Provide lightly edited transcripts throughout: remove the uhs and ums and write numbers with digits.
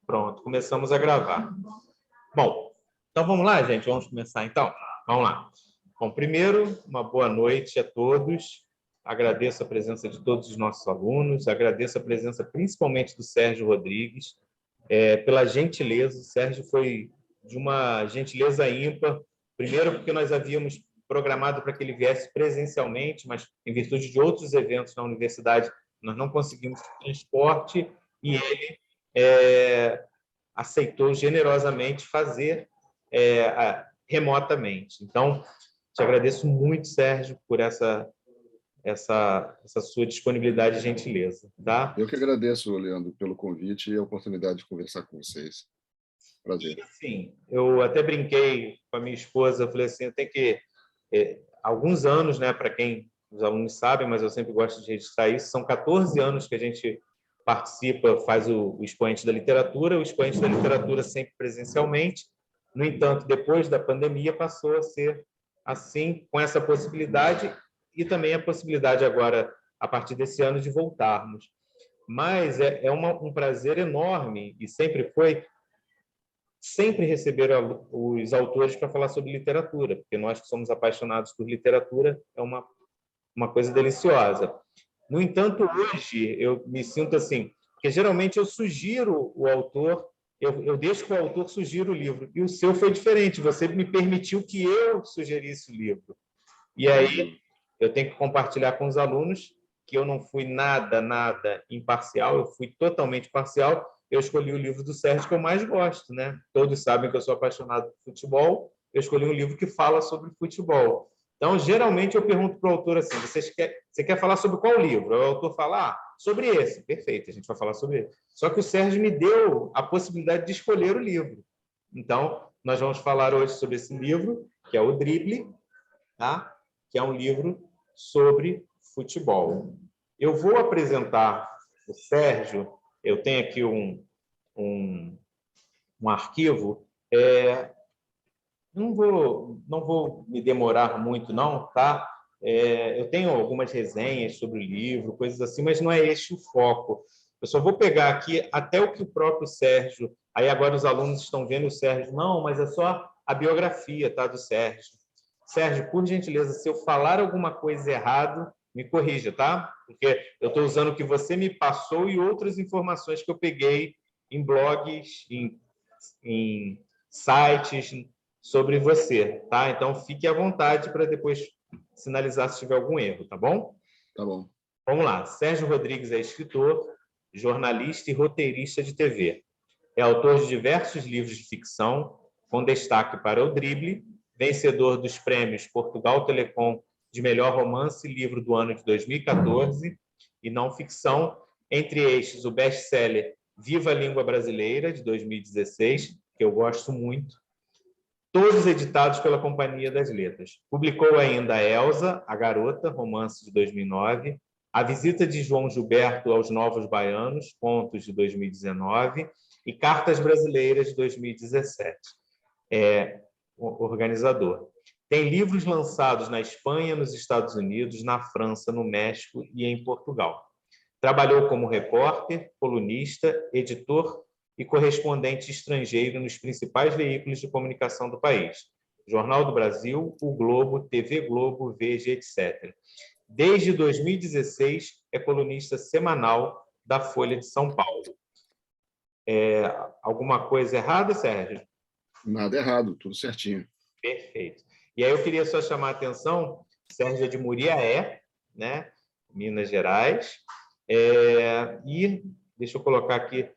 Pronto, começamos a gravar. Bom, então vamos lá, gente? Vamos começar, então? Vamos lá. Bom, primeiro, uma boa noite a todos. Agradeço a presença de todos os nossos alunos, agradeço a presença principalmente do Sérgio Rodrigues, pela gentileza. O Sérgio foi de uma gentileza ímpar, primeiro porque nós havíamos programado para que ele viesse presencialmente, mas em virtude de outros eventos na universidade, nós não conseguimos transporte e ele aceitou generosamente fazer remotamente. Então, te agradeço muito, Sérgio, por essa sua disponibilidade e gentileza. Tá? Eu que agradeço, Leandro, pelo convite e a oportunidade de conversar com vocês. Prazer. Sim, eu até brinquei com a minha esposa, eu falei assim, eu tenho que... alguns anos, né, para quem os alunos sabem, mas eu sempre gosto de registrar isso, são 14 anos que a gente participa, faz o expoente da literatura, o expoente da literatura sempre presencialmente. No entanto, depois da pandemia, passou a ser assim, com essa possibilidade, e também a possibilidade agora, a partir desse ano, de voltarmos. Mas é um prazer enorme, e sempre foi, sempre receber os autores para falar sobre literatura, porque nós que somos apaixonados por literatura, é uma coisa deliciosa. No entanto, hoje eu me sinto assim, porque geralmente eu sugiro o autor, eu deixo que o autor sugira o livro, e o seu foi diferente, você me permitiu que eu sugerisse o livro. E aí eu tenho que compartilhar com os alunos que eu não fui nada imparcial, eu fui totalmente parcial. Eu escolhi o livro do Sérgio que eu mais gosto, né? Todos sabem que eu sou apaixonado por futebol, eu escolhi um livro que fala sobre futebol. Então, geralmente, eu pergunto para o autor assim, você quer falar sobre qual livro? O autor fala, sobre esse. Perfeito, a gente vai falar sobre ele. Só que o Sérgio me deu a possibilidade de escolher o livro. Então, nós vamos falar hoje sobre esse livro, que é o Drible, tá? Que é um livro sobre futebol. Eu vou apresentar o Sérgio, eu tenho aqui um arquivo, não vou me demorar muito, não, tá? Eu tenho algumas resenhas sobre o livro, coisas assim, mas não é este o foco. Eu só vou pegar aqui até o que o próprio Sérgio... Aí agora os alunos estão vendo o Sérgio. Não, mas é só a biografia, tá, do Sérgio. Sérgio, por gentileza, se eu falar alguma coisa errado, me corrija, tá? Porque eu estou usando o que você me passou e outras informações que eu peguei em blogs, em sites sobre você, tá? Então, fique à vontade para depois sinalizar se tiver algum erro, tá bom? Tá bom. Vamos lá. Sérgio Rodrigues é escritor, jornalista e roteirista de TV. É autor de diversos livros de ficção, com destaque para O Drible, vencedor dos prêmios Portugal Telecom de melhor romance e livro do ano de 2014, e não ficção, entre estes o best-seller Viva a Língua Brasileira, de 2016, que eu gosto muito, todos editados pela Companhia das Letras. Publicou ainda Elsa, a Garota, romance de 2009, A Visita de João Gilberto aos Novos Baianos, contos de 2019, e Cartas Brasileiras de 2017. Organizador. Tem livros lançados na Espanha, nos Estados Unidos, na França, no México e em Portugal. Trabalhou como repórter, colunista, editor e correspondente estrangeiro nos principais veículos de comunicação do país: Jornal do Brasil, O Globo, TV Globo, Veja, etc. Desde 2016, é colunista semanal da Folha de São Paulo. Alguma coisa errada, Sérgio? Nada errado, tudo certinho. Perfeito. E aí eu queria só chamar a atenção, Sérgio é de Muriaé, né? Minas Gerais. E deixa eu colocar aqui,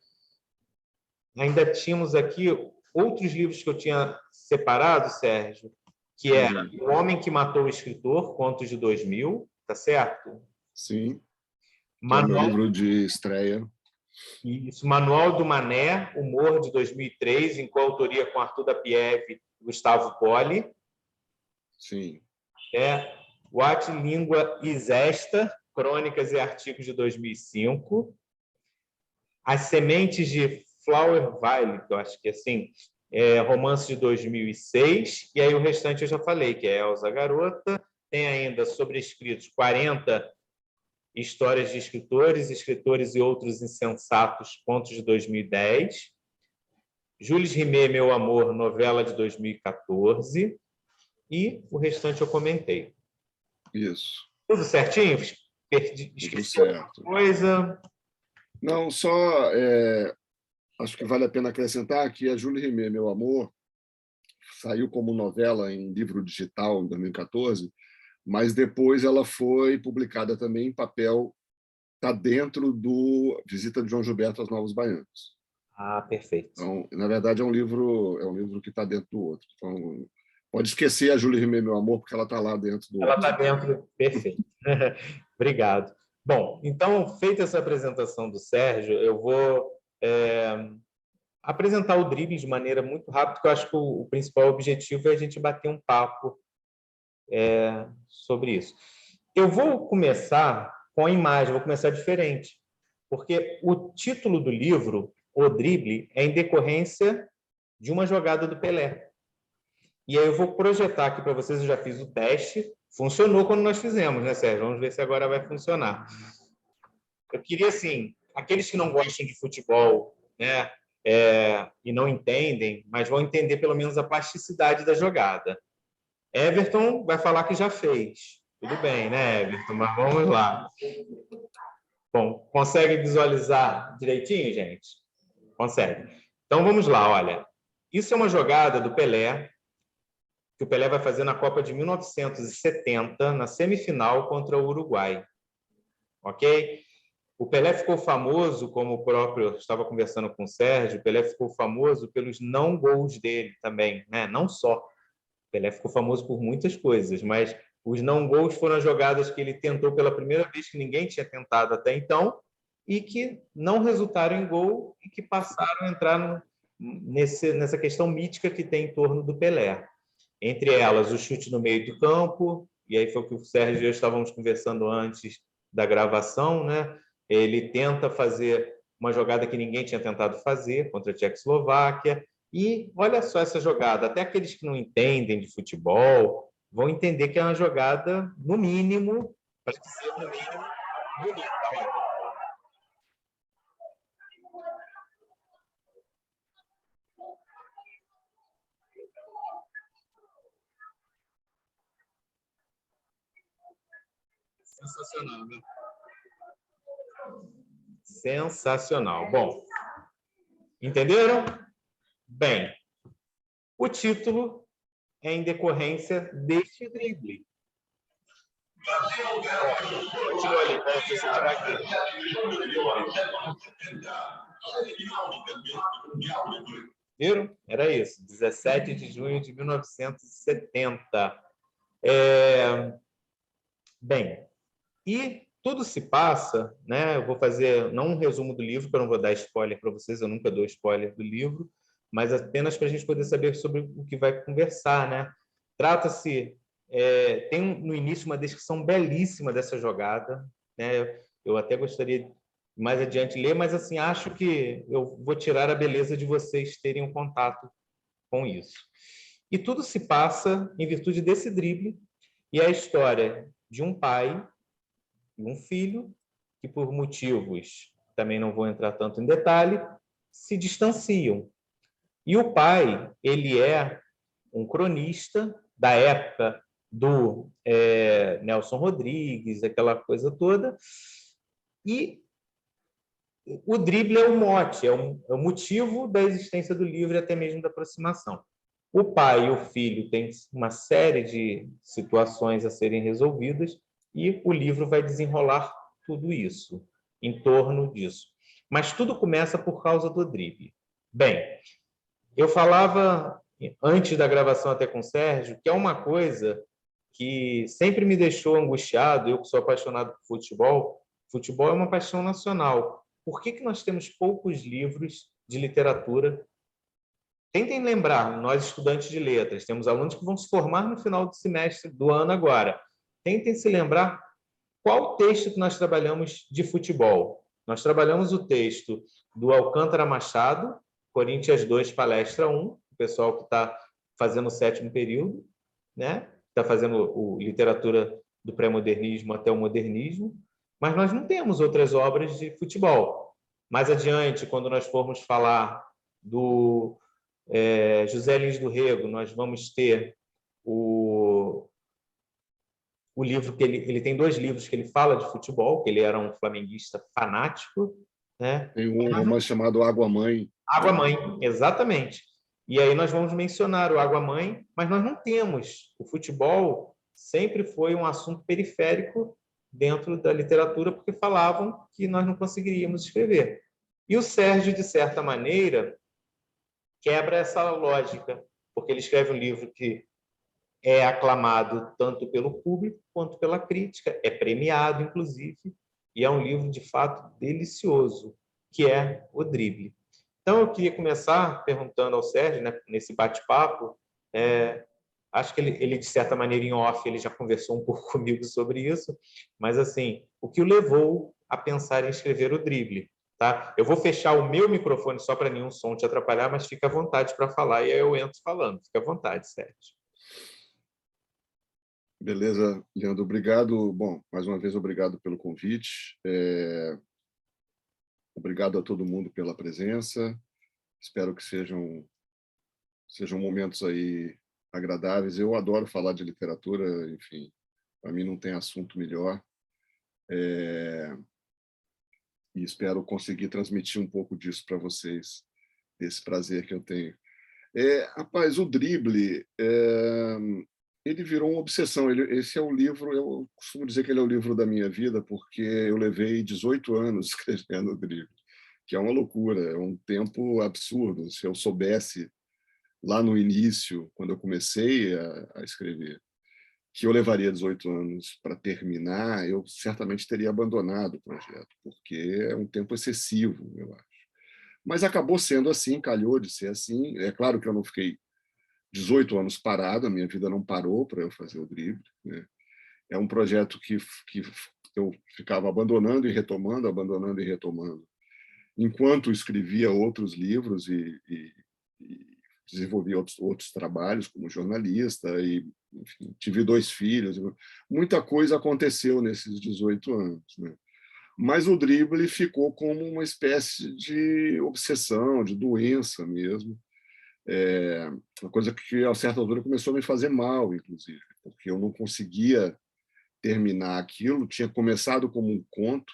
ainda tínhamos aqui outros livros que eu tinha separado, Sérgio, que é O Homem que Matou o Escritor, contos de 2000, tá certo? Sim, Manual... que é o meu livro de estreia. Isso, Manual do Mané, Humor, de 2003, em coautoria com Arthur da Pieve e Gustavo Poli. Sim. What Língua is Esta? Crônicas e Artigos, de 2005. As Sementes de Flower Valley, que eu acho que assim, romance de 2006, e aí o restante eu já falei, que é Elsa Garota. Tem ainda sobrescritos 40 histórias de escritores e outros insensatos, contos de 2010. Jules Rimet, Meu Amor, novela de 2014, e o restante eu comentei. Isso. Tudo certinho? Tudo Esqueci alguma certo. coisa? Não, só acho que vale a pena acrescentar que a Jules Rimet, Meu Amor, saiu como novela em livro digital em 2014, mas depois ela foi publicada também em papel, está dentro do Visita de João Gilberto aos Novos Baianos. Ah, perfeito. Então, na verdade, é um livro que está dentro do outro. Então, pode esquecer a Jules Rimet, Meu Amor, porque ela está lá dentro do Ela outro. está dentro, perfeito. Obrigado. Bom, então, feita essa apresentação do Sérgio, eu vou apresentar o drible de maneira muito rápida, porque eu acho que o principal objetivo é a gente bater um papo sobre isso. Eu vou começar com a imagem, vou começar diferente, porque o título do livro, O Drible, é em decorrência de uma jogada do Pelé. E aí eu vou projetar aqui para vocês, eu já fiz o teste, funcionou quando nós fizemos, né, Sérgio? Vamos ver se agora vai funcionar. Eu queria, assim, aqueles que não gostam de futebol, né, e não entendem, mas vão entender pelo menos a plasticidade da jogada. Everton vai falar que já fez. Tudo bem, né, Everton? Mas vamos lá. Bom, consegue visualizar direitinho, gente? Consegue. Então, vamos lá, olha. Isso é uma jogada do Pelé, que o Pelé vai fazer na Copa de 1970, na semifinal contra o Uruguai. Ok? O Pelé ficou famoso, como o próprio estava conversando com o Sérgio, o Pelé ficou famoso pelos não gols dele também, né? Não só. O Pelé ficou famoso por muitas coisas, mas os não gols foram as jogadas que ele tentou pela primeira vez, que ninguém tinha tentado até então, e que não resultaram em gol e que passaram a entrar nessa questão mítica que tem em torno do Pelé. Entre elas, o chute no meio do campo, e aí foi o que o Sérgio e eu estávamos conversando antes da gravação, né? Ele tenta fazer uma jogada que ninguém tinha tentado fazer contra a Tchecoslováquia, e olha só essa jogada, até aqueles que não entendem de futebol vão entender que é uma jogada, no mínimo, para dizer no mínimo, bonita. Sensacional, né? Sensacional. Bom, entenderam? Bem, o título é em decorrência deste drible. Continua ali, deixa eu tirar aqui. Viram? Era isso, 17 de junho de 1970. Bem, e tudo se passa, né? Eu vou fazer, não um resumo do livro, porque eu não vou dar spoiler para vocês, eu nunca dou spoiler do livro, mas apenas para a gente poder saber sobre o que vai conversar, né? Trata-se, tem no início uma descrição belíssima dessa jogada, né? Eu até gostaria mais adiante ler, mas assim, acho que eu vou tirar a beleza de vocês terem um contato com isso. E tudo se passa em virtude desse drible, e é a história de um pai e um filho que, por motivos, também não vou entrar tanto em detalhe, se distanciam. E o pai, ele é um cronista da época do Nelson Rodrigues, aquela coisa toda, e o drible é o mote, é o motivo da existência do livro e até mesmo da aproximação. O pai e o filho têm uma série de situações a serem resolvidas e o livro vai desenrolar tudo isso, em torno disso. Mas tudo começa por causa do drible. Bem, eu falava antes da gravação até com o Sérgio, que é uma coisa que sempre me deixou angustiado, eu que sou apaixonado por futebol, futebol é uma paixão nacional. Por que nós temos poucos livros de literatura? Tentem lembrar, nós estudantes de letras, temos alunos que vão se formar no final do semestre do ano agora. Tentem se lembrar qual texto que nós trabalhamos de futebol. Nós trabalhamos o texto do Alcântara Machado, Coríntios 2, palestra 1, o pessoal que está fazendo o 7º período, né? Está fazendo literatura do pré-modernismo até o modernismo, mas nós não temos outras obras de futebol. Mais adiante, quando nós formos falar do José Lins do Rego, nós vamos ter o livro que ele tem 2 livros que ele fala de futebol, que ele era um flamenguista fanático, né? Tem um romance chamado Água Mãe. Água Mãe, exatamente. E aí nós vamos mencionar o Água Mãe, mas nós não temos. O futebol sempre foi um assunto periférico dentro da literatura, porque falavam que nós não conseguiríamos escrever. E o Sérgio, de certa maneira, quebra essa lógica, porque ele escreve um livro que é aclamado tanto pelo público quanto pela crítica, é premiado, inclusive, e é um livro, de fato, delicioso, que é O Drible. Então, eu queria começar perguntando ao Sérgio, né, nesse bate-papo, acho que ele, de certa maneira, em off, ele já conversou um pouco comigo sobre isso, mas, assim, o que o levou a pensar em escrever O Drible? Tá? Eu vou fechar o meu microfone só para nenhum som te atrapalhar, mas fica à vontade para falar e aí eu entro falando. Fica à vontade, Sérgio. Beleza, Leandro, obrigado. Bom, mais uma vez, obrigado pelo convite. Obrigado a todo mundo pela presença. Espero que sejam momentos aí agradáveis. Eu adoro falar de literatura, enfim, para mim não tem assunto melhor. E espero conseguir transmitir um pouco disso para vocês, desse prazer que eu tenho. Rapaz, o Drible, ele virou uma obsessão. Esse é o livro, eu costumo dizer que ele é o livro da minha vida, porque eu levei 18 anos escrevendo o Drible, que é uma loucura, é um tempo absurdo. Se eu soubesse lá no início, quando eu comecei a escrever, que eu levaria 18 anos para terminar, eu certamente teria abandonado o projeto, porque é um tempo excessivo, eu acho. Mas acabou sendo assim, calhou de ser assim. É claro que eu não fiquei 18 anos parado, a minha vida não parou para eu fazer o Drible, né? É um projeto que eu ficava abandonando e retomando, enquanto escrevia outros livros e desenvolvi outros trabalhos como jornalista e, enfim, tive 2 filhos. Muita coisa aconteceu nesses 18 anos, né? Mas o Drible ficou como uma espécie de obsessão, de doença mesmo. Uma coisa que, a certa altura, começou a me fazer mal, inclusive, porque eu não conseguia terminar aquilo. Tinha começado como um conto,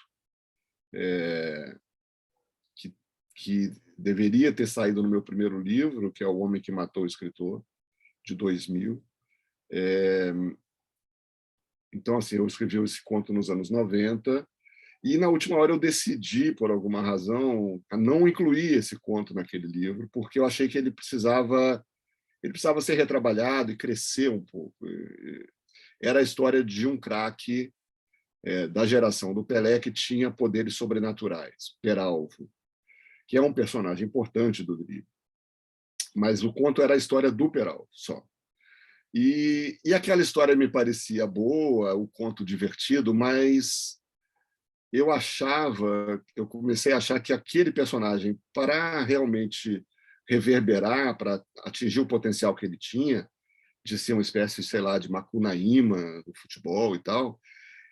que deveria ter saído no meu primeiro livro, que é O Homem que Matou o Escritor, de 2000. Então, assim, eu escrevi esse conto nos anos 90, e na última hora eu decidi, por alguma razão, a não incluir esse conto naquele livro, porque eu achei que ele precisava ser retrabalhado e crescer um pouco. Era a história de um craque da geração do Pelé que tinha poderes sobrenaturais, Peralvo, que é um personagem importante do Drible. Mas o conto era a história do Peralvo só. E aquela história me parecia boa, o conto divertido, mas eu comecei a achar que aquele personagem, para realmente reverberar, para atingir o potencial que ele tinha, de ser uma espécie, sei lá, de Macunaíma do futebol e tal,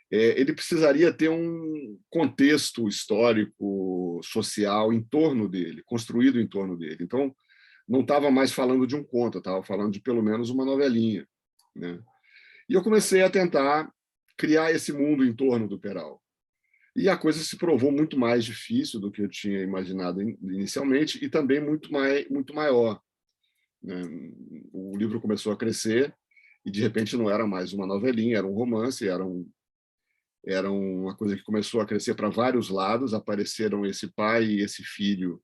ele precisaria ter um contexto histórico, social em torno dele, construído em torno dele. Então, não estava mais falando de um conto, estava falando de pelo menos uma novelinha, né? E eu comecei a tentar criar esse mundo em torno do Peral. E a coisa se provou muito mais difícil do que eu tinha imaginado inicialmente, e também muito maior, né? O livro começou a crescer e, de repente, não era mais uma novelinha, era um romance, era uma coisa que começou a crescer para vários lados. Apareceram esse pai e esse filho,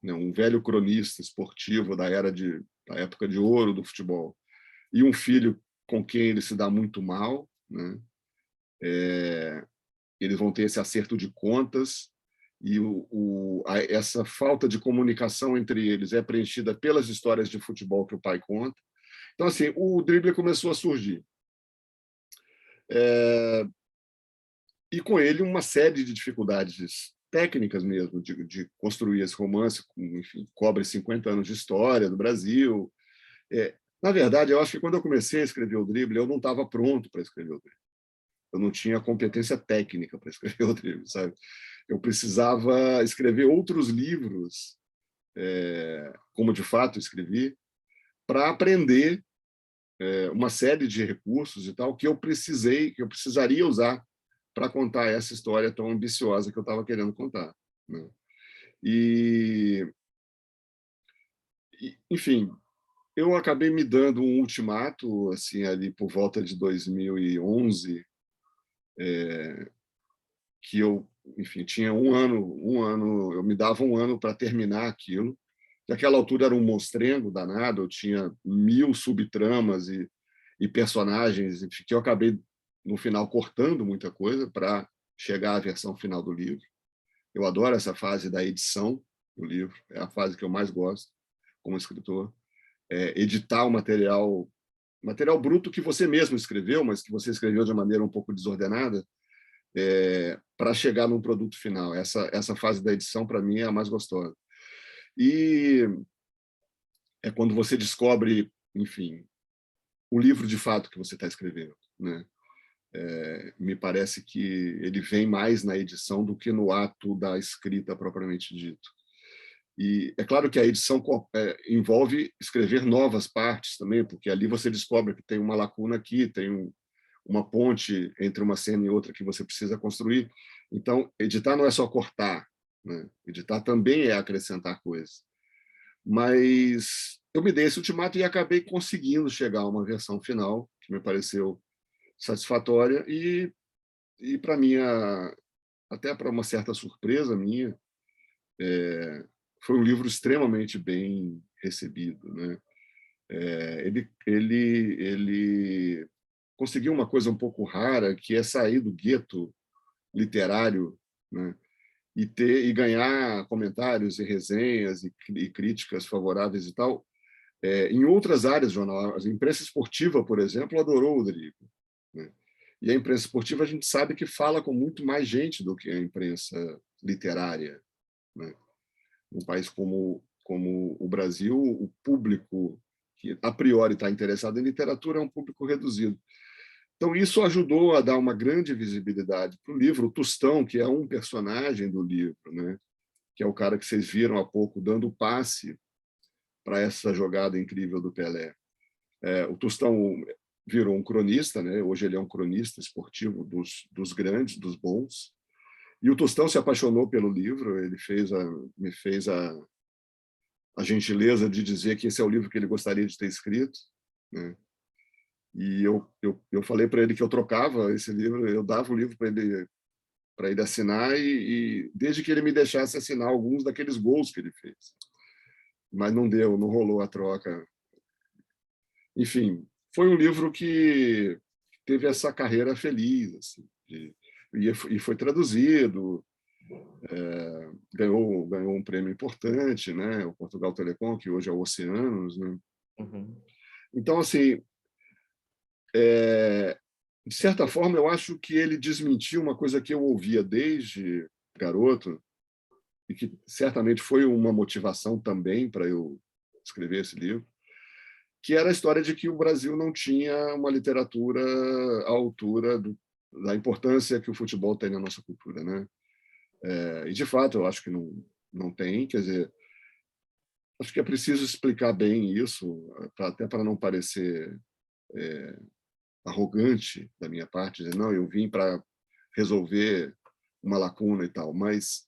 um velho cronista esportivo da época de ouro do futebol, e um filho com quem ele se dá muito mal, né? Eles vão ter esse acerto de contas, e essa falta de comunicação entre eles é preenchida pelas histórias de futebol que o pai conta. Então, assim, o Drible começou a surgir. E com ele uma série de dificuldades técnicas mesmo, de construir esse romance, enfim, cobre 50 anos de história do Brasil. Na verdade, eu acho que quando eu comecei a escrever o Drible, eu não estava pronto para escrever o Drible. Eu não tinha competência técnica para escrever o Drible, sabe? Eu precisava escrever outros livros como de fato escrevi, para aprender uma série de recursos e tal que eu precisaria usar para contar essa história tão ambiciosa que eu estava querendo contar, né? E, enfim, eu acabei me dando um ultimato assim ali por volta de 2011, que eu, enfim, tinha um ano, eu me dava um ano para terminar aquilo. Naquela altura era um monstrengo danado, eu tinha 1000 subtramas e personagens, enfim, que eu acabei no final cortando muita coisa para chegar à versão final do livro. Eu adoro essa fase da edição do livro, é a fase que eu mais gosto como escritor. Editar o material bruto que você mesmo escreveu, mas que você escreveu de maneira um pouco desordenada, para chegar num produto final. Essa fase da edição, para mim, é a mais gostosa. E é quando você descobre, enfim, o livro de fato que você está escrevendo, né? Me parece que ele vem mais na edição do que no ato da escrita propriamente dito. E é claro que a edição envolve escrever novas partes também, porque ali você descobre que tem uma lacuna aqui, tem uma ponte entre uma cena e outra que você precisa construir. Então, editar não é só cortar, né? Editar também é acrescentar coisas. Mas eu me dei esse ultimato e acabei conseguindo chegar a uma versão final que me pareceu satisfatória e para minha, até para uma certa surpresa minha, foi um livro extremamente bem recebido, né? Ele conseguiu uma coisa um pouco rara, que é sair do gueto literário, né? E ganhar comentários e resenhas e críticas favoráveis e tal, em outras áreas do jornal. A imprensa esportiva, por exemplo, adorou o Rodrigo, né? E a imprensa esportiva a gente sabe que fala com muito mais gente do que a imprensa literária, né? Um país como o Brasil, o público que a priori está interessado em literatura é um público reduzido. Então, isso ajudou a dar uma grande visibilidade para o livro. O Tostão, que é um personagem do livro, né? Que é o cara que vocês viram há pouco dando passe para essa jogada incrível do Pelé. O Tostão virou um cronista, né? Hoje ele é um cronista esportivo dos grandes, dos bons. E o Tostão se apaixonou pelo livro, ele me fez a gentileza de dizer que esse é o livro que ele gostaria de ter escrito, né? E eu falei para ele que eu trocava esse livro, eu dava o livro para ele assinar e desde que ele me deixasse assinar alguns daqueles gols que ele fez. Mas não deu, não rolou a troca. Enfim, foi um livro que teve essa carreira feliz, assim, e foi traduzido, ganhou um prêmio importante, né? O Portugal Telecom, que hoje é o Oceanos, né? Uhum. Então, assim, de certa forma, eu acho que ele desmentiu uma coisa que eu ouvia desde garoto e que certamente foi uma motivação também para eu escrever esse livro, que era a história de que o Brasil não tinha uma literatura à altura da importância que o futebol tem na nossa cultura, né? E, de fato, eu acho que não tem. Quer dizer, acho que é preciso explicar bem isso, até para não parecer arrogante da minha parte, dizer, não, eu vim para resolver uma lacuna e tal, mas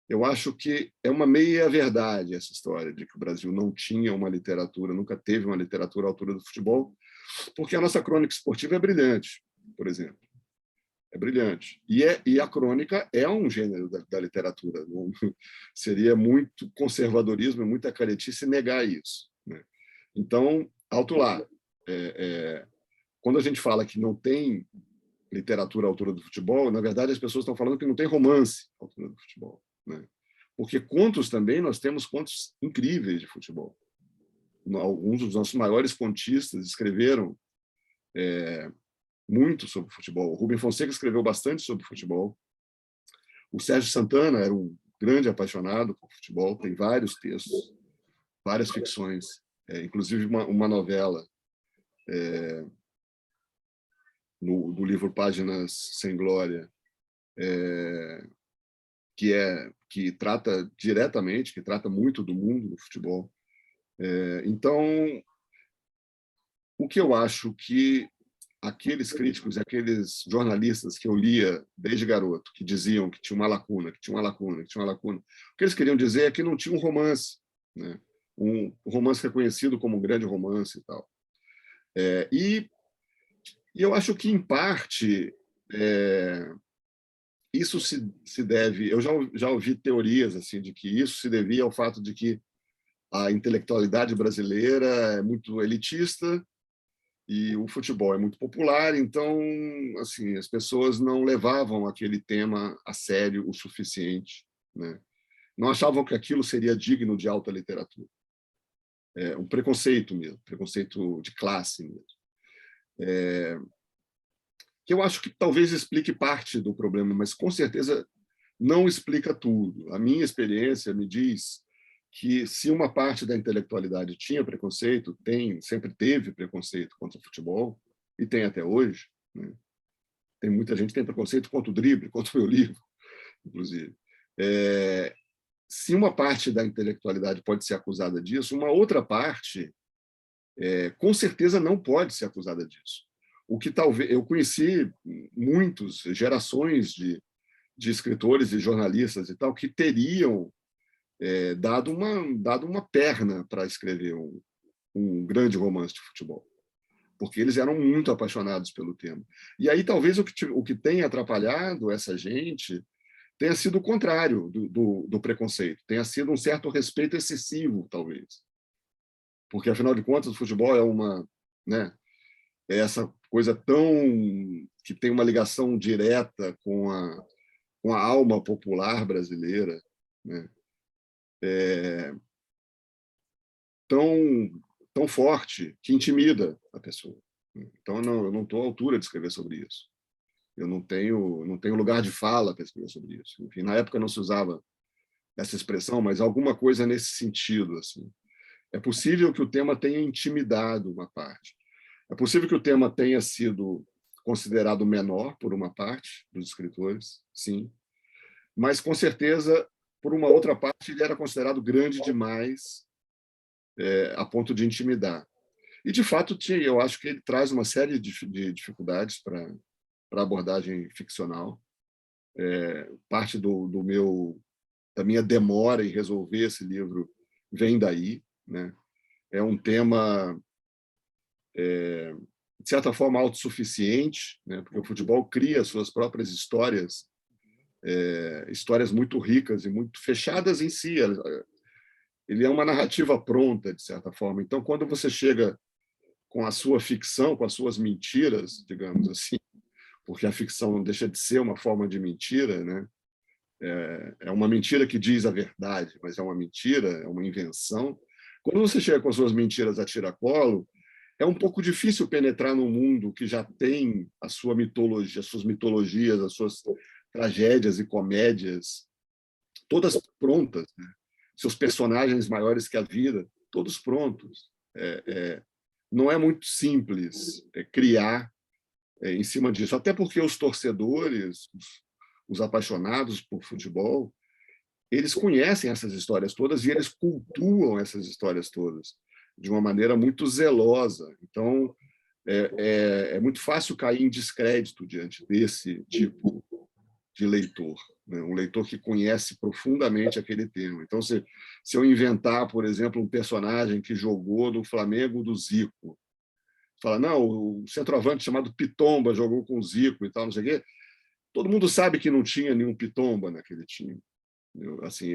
eu acho que é uma meia-verdade essa história de que o Brasil não tinha uma literatura, nunca teve uma literatura à altura do futebol, porque a nossa crônica esportiva é brilhante, por exemplo. É brilhante. E a crônica é um gênero da literatura. Não, seria muito conservadorismo, muita caretice negar isso, né? Então, alto lá. Quando a gente fala que não tem literatura à altura do futebol, na verdade as pessoas estão falando que não tem romance à altura do futebol, né? Porque contos também, nós temos contos incríveis de futebol. Alguns dos nossos maiores contistas escreveram muito sobre futebol. O Rubem Fonseca escreveu bastante sobre futebol. O Sérgio Santana era um grande apaixonado por futebol, tem vários textos, várias ficções, inclusive uma novela no livro Páginas Sem Glória, que que trata diretamente, que trata muito do mundo do futebol. Então, o que eu acho que aqueles críticos e aqueles jornalistas que eu lia desde garoto, que diziam que tinha uma lacuna, que tinha uma lacuna, que tinha uma lacuna, o que eles queriam dizer é que não tinha um romance, né? Um romance reconhecido como um grande romance e tal. E eu acho que, em parte, isso se deve... Eu já ouvi teorias assim, de que isso se devia ao fato de que a intelectualidade brasileira é muito elitista e o futebol é muito popular, então assim, as pessoas não levavam aquele tema a sério o suficiente, né? Não achavam que aquilo seria digno de alta literatura. Um preconceito mesmo, preconceito de classe mesmo. Que eu acho que talvez explique parte do problema, mas com certeza não explica tudo. A minha experiência me diz que, se uma parte da intelectualidade tinha preconceito, sempre teve preconceito contra o futebol, e tem até hoje, né? Tem muita gente que tem preconceito contra o drible, contra o meu livro, inclusive. Se uma parte da intelectualidade pode ser acusada disso, uma outra parte, com certeza, não pode ser acusada disso. O que talvez eu conheci gerações de escritores e jornalistas e tal que teriam dado uma perna para escrever um grande romance de futebol, porque eles eram muito apaixonados pelo tema. E aí talvez o que tenha atrapalhado essa gente tenha sido o contrário do preconceito, tenha sido um certo respeito excessivo, talvez. Porque, afinal de contas, o futebol é essa coisa que tem uma ligação direta com a alma popular brasileira, né? Tão forte que intimida a pessoa. Então, eu não estou à altura de escrever sobre isso. Eu não tenho lugar de fala para escrever sobre isso. Enfim, na época não se usava essa expressão, mas alguma coisa nesse sentido. Assim. É possível que o tema tenha intimidado uma parte. É possível que o tema tenha sido considerado menor por uma parte dos escritores, sim, mas, com certeza, por uma outra parte, ele era considerado grande demais a ponto de intimidar. E, de fato, eu acho que ele traz uma série de dificuldades para a abordagem ficcional. Parte da minha demora em resolver esse livro vem daí, né? É um tema, de certa forma, autossuficiente, né? Porque o futebol cria suas próprias histórias, histórias muito ricas e muito fechadas em si. Ele é uma narrativa pronta, de certa forma. Então, quando você chega com a sua ficção, com as suas mentiras, digamos assim, porque a ficção não deixa de ser uma forma de mentira, né? É uma mentira que diz a verdade, mas é uma mentira, é uma invenção. Quando você chega com as suas mentiras a tiracolo, é um pouco difícil penetrar num mundo que já tem a sua mitologia, as suas mitologias, as suas tragédias e comédias, todas prontas, né? Seus personagens maiores que a vida, todos prontos. Não é muito simples criar em cima disso, até porque os torcedores, os apaixonados por futebol, eles conhecem essas histórias todas e eles cultuam essas histórias todas de uma maneira muito zelosa. Então, é muito fácil cair em descrédito diante desse tipo de leitor, né? Um leitor que conhece profundamente aquele tema. Então, se eu inventar, por exemplo, um personagem que jogou no Flamengo do Zico, fala, não, o centroavante chamado Pitomba jogou com o Zico e tal, não sei o quê, todo mundo sabe que não tinha nenhum Pitomba naquele time. Assim,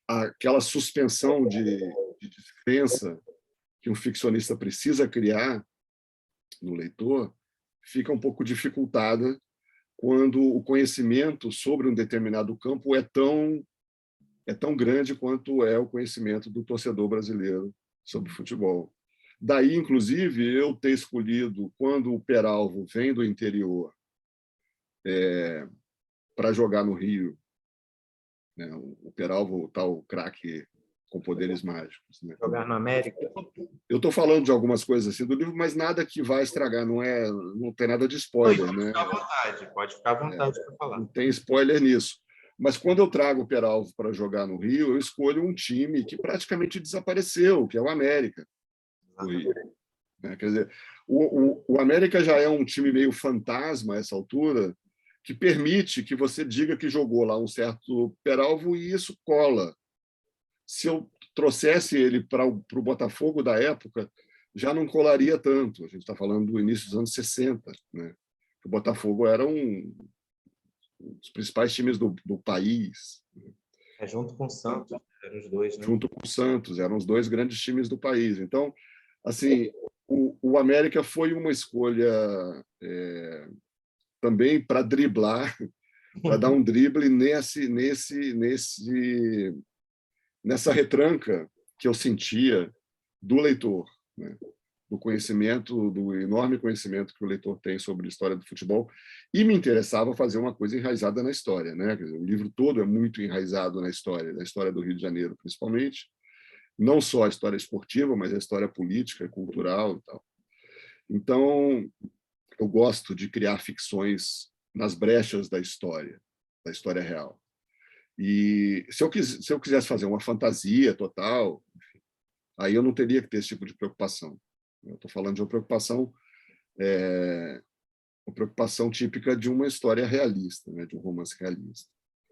aquela suspensão de descrença que um ficcionista precisa criar no leitor fica um pouco dificultada quando o conhecimento sobre um determinado campo é tão grande quanto é o conhecimento do torcedor brasileiro sobre futebol. Daí, inclusive, eu ter escolhido, quando o Peralvo vem do interior para jogar no Rio, né? O Peralvo, o tal craque com poderes mágicos, né? Jogar no América. Eu estou falando de algumas coisas assim do livro, mas nada que vai estragar, não tem nada de spoiler, né? Pode ficar à vontade para falar. Não tem spoiler nisso. Mas quando eu trago o Peralvo para jogar no Rio, eu escolho um time que praticamente desapareceu, que é o América do Rio. Né? Quer dizer, o América já é um time meio fantasma a essa altura, que permite que você diga que jogou lá um certo Peralvo e isso cola. Se eu trouxesse ele para o Botafogo da época, já não colaria tanto. A gente está falando do início dos anos 60. Né? O Botafogo era um dos principais times do país. Junto com o Santos, eram os dois, né? Junto com o Santos, eram os dois grandes times do país. Então, assim, o América foi uma escolha também para driblar, para dar um drible nessa retranca que eu sentia do leitor, né? Do conhecimento, do enorme conhecimento que o leitor tem sobre a história do futebol, e me interessava fazer uma coisa enraizada na história, né? Quer dizer, o livro todo é muito enraizado na história do Rio de Janeiro, principalmente, não só a história esportiva, mas a história política, cultural e tal. Então, eu gosto de criar ficções nas brechas da história real. E se eu quisesse fazer uma fantasia total, aí eu não teria que ter esse tipo de preocupação. Eu estou falando de uma preocupação típica de uma história realista, né? De um romance realista.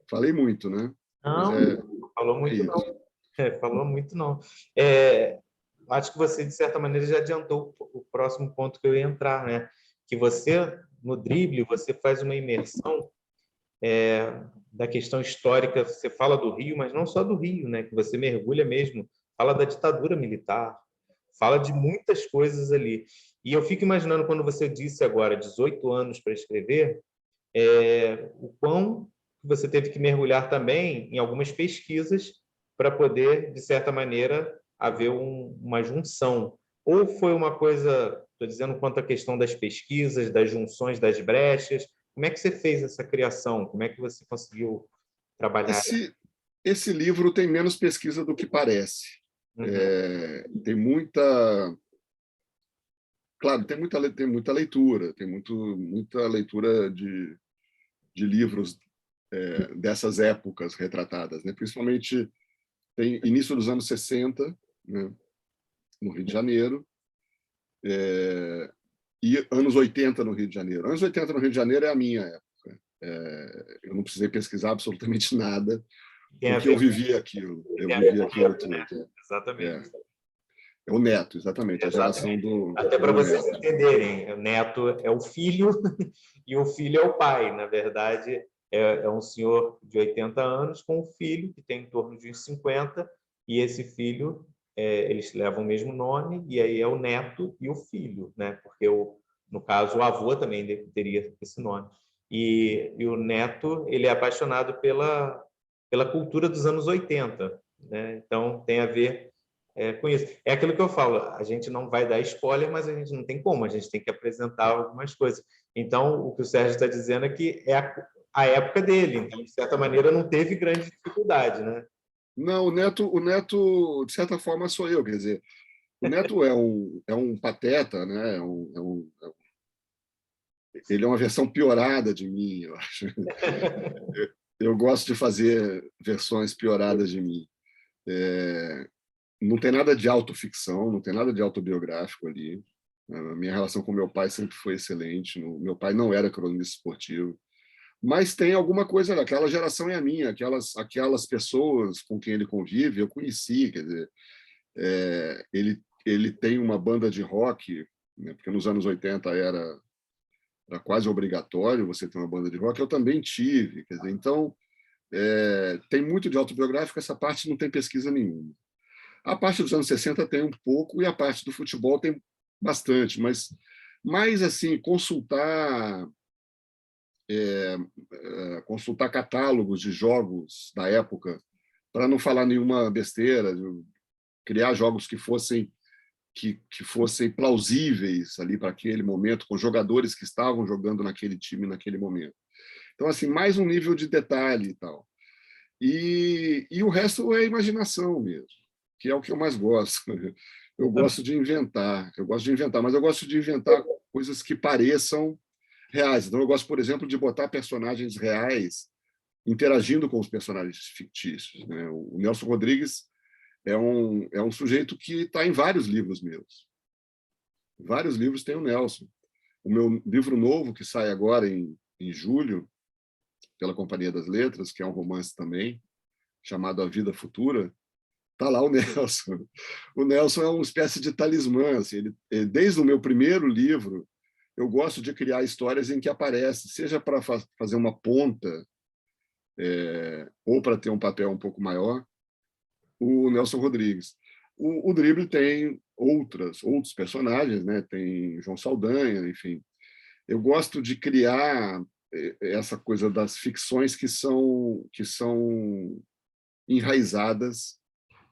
Falei muito, né? Mas Não, falou muito isso. não. Falou muito não. Acho que você, de certa maneira, já adiantou o próximo ponto que eu ia entrar, né? Que você, no drible, você faz uma imersão da questão histórica. Você fala do Rio, mas não só do Rio, né? Que você mergulha mesmo. Fala da ditadura militar, fala de muitas coisas ali. E eu fico imaginando, quando você disse agora 18 anos para escrever, o quão você teve que mergulhar também em algumas pesquisas para poder, de certa maneira, haver uma junção. Ou foi uma coisa, estou dizendo quanto à questão das pesquisas, das junções, das brechas, como é que você fez essa criação? Como é que você conseguiu trabalhar? Esse livro tem menos pesquisa do que parece. Tem muita... Claro, tem muita leitura, tem muita leitura de livros dessas épocas retratadas, né? Principalmente tem início dos anos 60, né? No Rio de Janeiro, e anos 80 no Rio de Janeiro. Anos 80 no Rio de Janeiro é a minha época. Eu não precisei pesquisar absolutamente nada, porque eu vivia aquilo. Eu vivia aquilo tudo. Exatamente. É o Neto, exatamente, a geração do... Até para vocês entenderem, o Neto é o filho e o filho é o pai. Na verdade, é um senhor de 80 anos com um filho que tem em torno de uns 50, e esse filho, eles levam o mesmo nome, e aí é o neto e o filho, né? Porque, no caso, o avô também teria esse nome. E o neto, ele é apaixonado pela cultura dos anos 80, né? Então, tem a ver com isso. É aquilo que eu falo, a gente não vai dar spoiler, mas a gente não tem como, a gente tem que apresentar algumas coisas. Então, o que o Sérgio está dizendo é que é a época dele, então, de certa maneira, não teve grande dificuldade, né? Não, o Neto, de certa forma, sou eu, quer dizer, o Neto é um pateta, né? Ele é uma versão piorada de mim, eu acho. Eu gosto de fazer versões pioradas de mim. Não tem nada de autoficção, não tem nada de autobiográfico ali. A minha relação com meu pai sempre foi excelente. Meu pai não era cronista esportivo, mas tem alguma coisa, aquela geração é a minha, aquelas pessoas com quem ele convive, eu conheci, quer dizer, ele tem uma banda de rock, né, porque nos anos 80 era quase obrigatório você ter uma banda de rock, eu também tive, quer dizer, então tem muito de autobiográfico, essa parte não tem pesquisa nenhuma. A parte dos anos 60 tem um pouco, e a parte do futebol tem bastante, mas assim, consultar catálogos de jogos da época, para não falar nenhuma besteira, criar jogos que fossem plausíveis ali para aquele momento, com jogadores que estavam jogando naquele time naquele momento. Então, assim, mais um nível de detalhe e tal. E o resto é imaginação mesmo, que é o que eu mais gosto. Eu gosto de inventar, mas eu gosto de inventar coisas que pareçam reais. Então, eu gosto, por exemplo, de botar personagens reais interagindo com os personagens fictícios, né? O Nelson Rodrigues é um sujeito que está em vários livros meus. Vários livros tem o Nelson. O meu livro novo, que sai agora em julho, pela Companhia das Letras, que é um romance também, chamado A Vida Futura, está lá o Nelson. O Nelson é uma espécie de talismã. Assim, desde o meu primeiro livro, eu gosto de criar histórias em que aparece, seja para fazer uma ponta, ou para ter um papel um pouco maior, o Nelson Rodrigues. O Drible tem outros personagens, né? Tem João Saldanha, enfim. Eu gosto de criar essa coisa das ficções que são enraizadas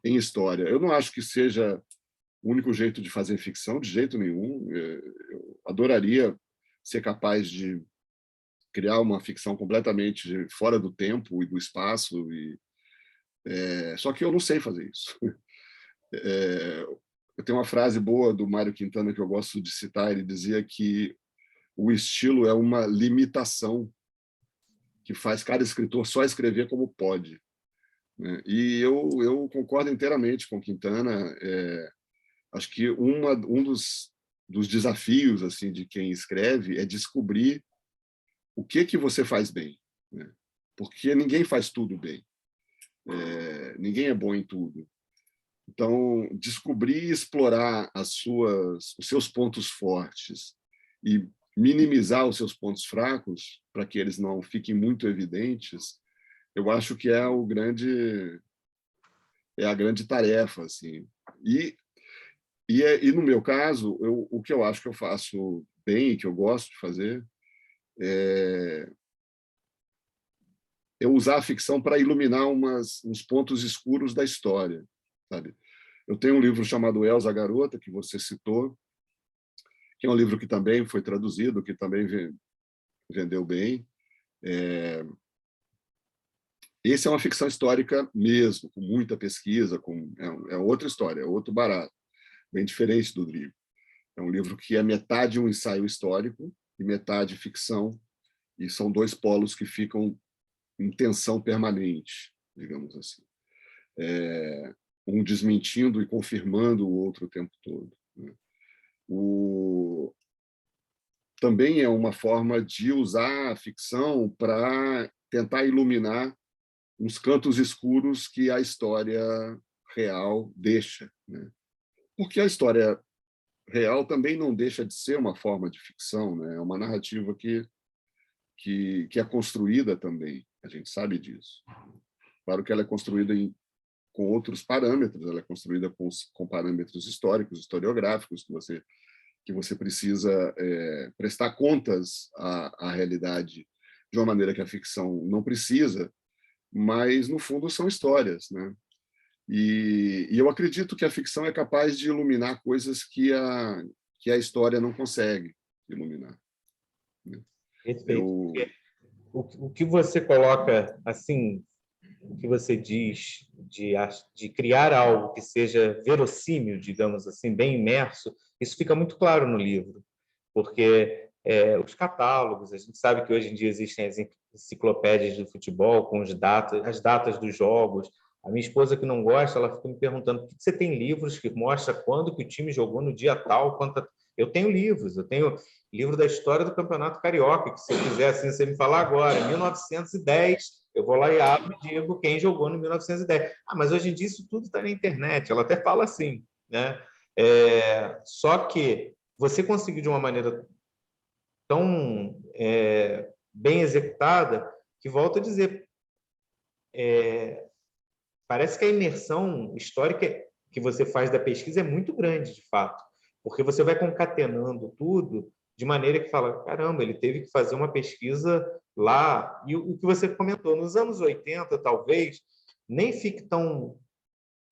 em história. Eu não acho que seja o único jeito de fazer ficção, de jeito nenhum. Eu adoraria ser capaz de criar uma ficção completamente fora do tempo e do espaço, só que eu não sei fazer isso. Eu tenho uma frase boa do Mário Quintana que eu gosto de citar. Ele dizia que o estilo é uma limitação que faz cada escritor só escrever como pode, né? E eu concordo inteiramente com Quintana. Acho que um dos desafios assim de quem escreve é descobrir o que você faz bem, né? Porque ninguém faz tudo bem, ninguém é bom em tudo. Então, descobrir e explorar os seus pontos fortes e minimizar os seus pontos fracos para que eles não fiquem muito evidentes, eu acho que é a grande tarefa, assim. E no meu caso, o que eu acho que eu faço bem, que eu gosto de fazer, é usar a ficção para iluminar uns pontos escuros da história, sabe? Eu tenho um livro chamado Elsa a Garota, que você citou, que é um livro que também foi traduzido, que também vendeu bem. Esse é uma ficção histórica mesmo, com muita pesquisa, é outra história, é outro barato, bem diferente do livro. É um livro que é metade um ensaio histórico e metade ficção, e são dois polos que ficam em tensão permanente, digamos assim. Um desmentindo e confirmando o outro o tempo todo, né? Também é uma forma de usar a ficção para tentar iluminar uns cantos escuros que a história real deixa, né? Porque a história real também não deixa de ser uma forma de ficção, né? É uma narrativa que é construída também, a gente sabe disso. Claro que ela é construída com outros parâmetros, ela é construída com parâmetros históricos, historiográficos, que você precisa prestar contas à realidade de uma maneira que a ficção não precisa, mas, no fundo, são histórias, né? E eu acredito que a ficção é capaz de iluminar coisas que a história não consegue iluminar, né? Perfeito. O que você coloca, assim, o que você diz de criar algo que seja verossímil, digamos assim, bem imerso, isso fica muito claro no livro, porque os catálogos, a gente sabe que hoje em dia existem as enciclopédias de futebol com as datas dos jogos. A minha esposa, que não gosta, ela fica me perguntando por que você tem livros que mostram quando que o time jogou no dia tal, Eu tenho livros, eu tenho livro da história do Campeonato Carioca, que se eu quiser, assim, você me falar agora, 1910, eu vou lá e abro e digo quem jogou no 1910. Mas hoje em dia isso tudo está na internet, ela até fala assim, né? Só que você conseguiu de uma maneira tão bem executada que, volto a dizer, parece que a imersão histórica que você faz da pesquisa é muito grande, de fato, porque você vai concatenando tudo de maneira que fala, caramba, ele teve que fazer uma pesquisa lá. E o que você comentou, nos anos 80, talvez, nem fique tão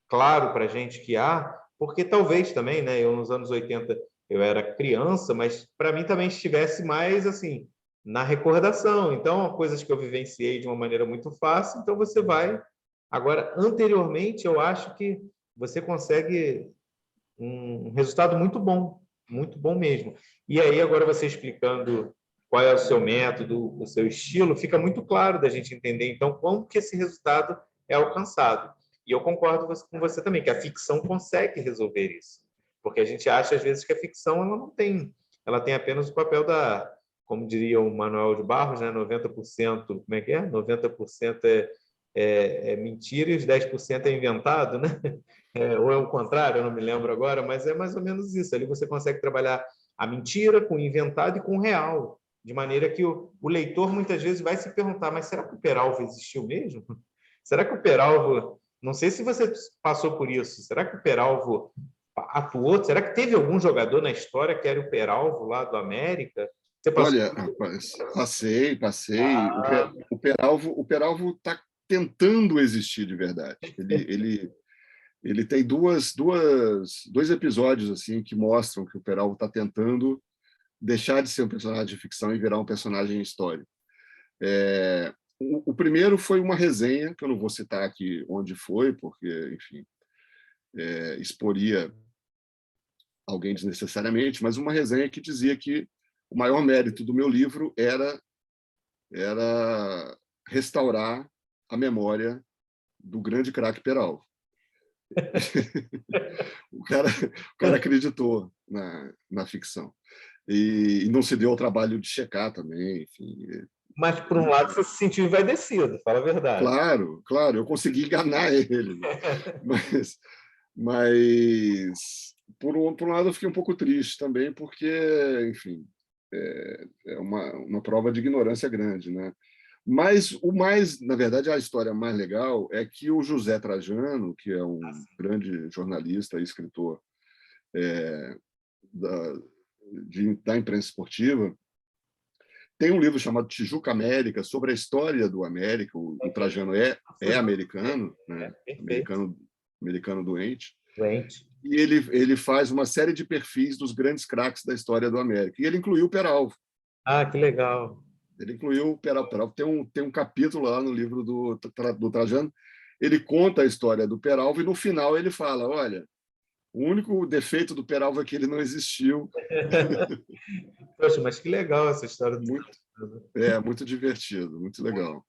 claro para a gente que há, porque talvez também, né, eu nos anos 80 eu era criança, mas para mim também estivesse mais assim na recordação. Então, coisas que eu vivenciei de uma maneira muito fácil, então você vai. Agora, anteriormente, eu acho que você consegue um resultado muito bom mesmo. E aí, agora você explicando qual é o seu método, o seu estilo, fica muito claro da gente entender, então, como que esse resultado é alcançado. E eu concordo com você também, que a ficção consegue resolver isso. Porque a gente acha, às vezes, que a ficção ela não tem, ela tem apenas o papel da, como diria o Manuel de Barros, né, 90%, como é que é? 90% é mentira e os 10% é inventado, né? Ou é o contrário, eu não me lembro agora, mas é mais ou menos isso. Ali você consegue trabalhar a mentira com o inventado e com o real, de maneira que o leitor muitas vezes vai se perguntar, mas será que o Peralvo existiu mesmo? Será que o Peralvo... Não sei se você passou por isso. Será que o Peralvo atuou? Será que teve algum jogador na história que era o Peralvo lá do América? Você passou? Olha, rapaz, passei. Ah, O Peralvo está tentando existir de verdade. Ele tem dois episódios assim que mostram que o Peralvo está tentando deixar de ser um personagem de ficção e virar um personagem histórico. O primeiro foi uma resenha, que eu não vou citar aqui onde foi, porque, enfim, exporia alguém desnecessariamente, mas uma resenha que dizia que o maior mérito do meu livro era restaurar a memória do grande craque Peralvo. o cara acreditou na ficção. E não se deu ao trabalho de checar também, enfim. mas, por um lado, você se sentiu envaidecido, fala a verdade. Claro, eu consegui enganar ele. Mas por um lado, eu fiquei um pouco triste também, porque, enfim, é uma prova de ignorância grande, né? Mas na verdade, a história mais legal é que o José Trajano, que é um grande jornalista e escritor da imprensa esportiva, tem um livro chamado Tijuca América, sobre a história do América. O Trajano é americano, né? Americano doente. E ele faz uma série de perfis dos grandes craques da história do América. E ele incluiu o Peralvo. Ah, que legal. Ele incluiu o Peralvo. Tem um capítulo lá no livro do Trajano. Ele conta a história do Peralvo e, no final, ele fala, olha, o único defeito do Peralvo é que ele não existiu. Poxa, mas que legal essa história. Muito divertido, muito legal.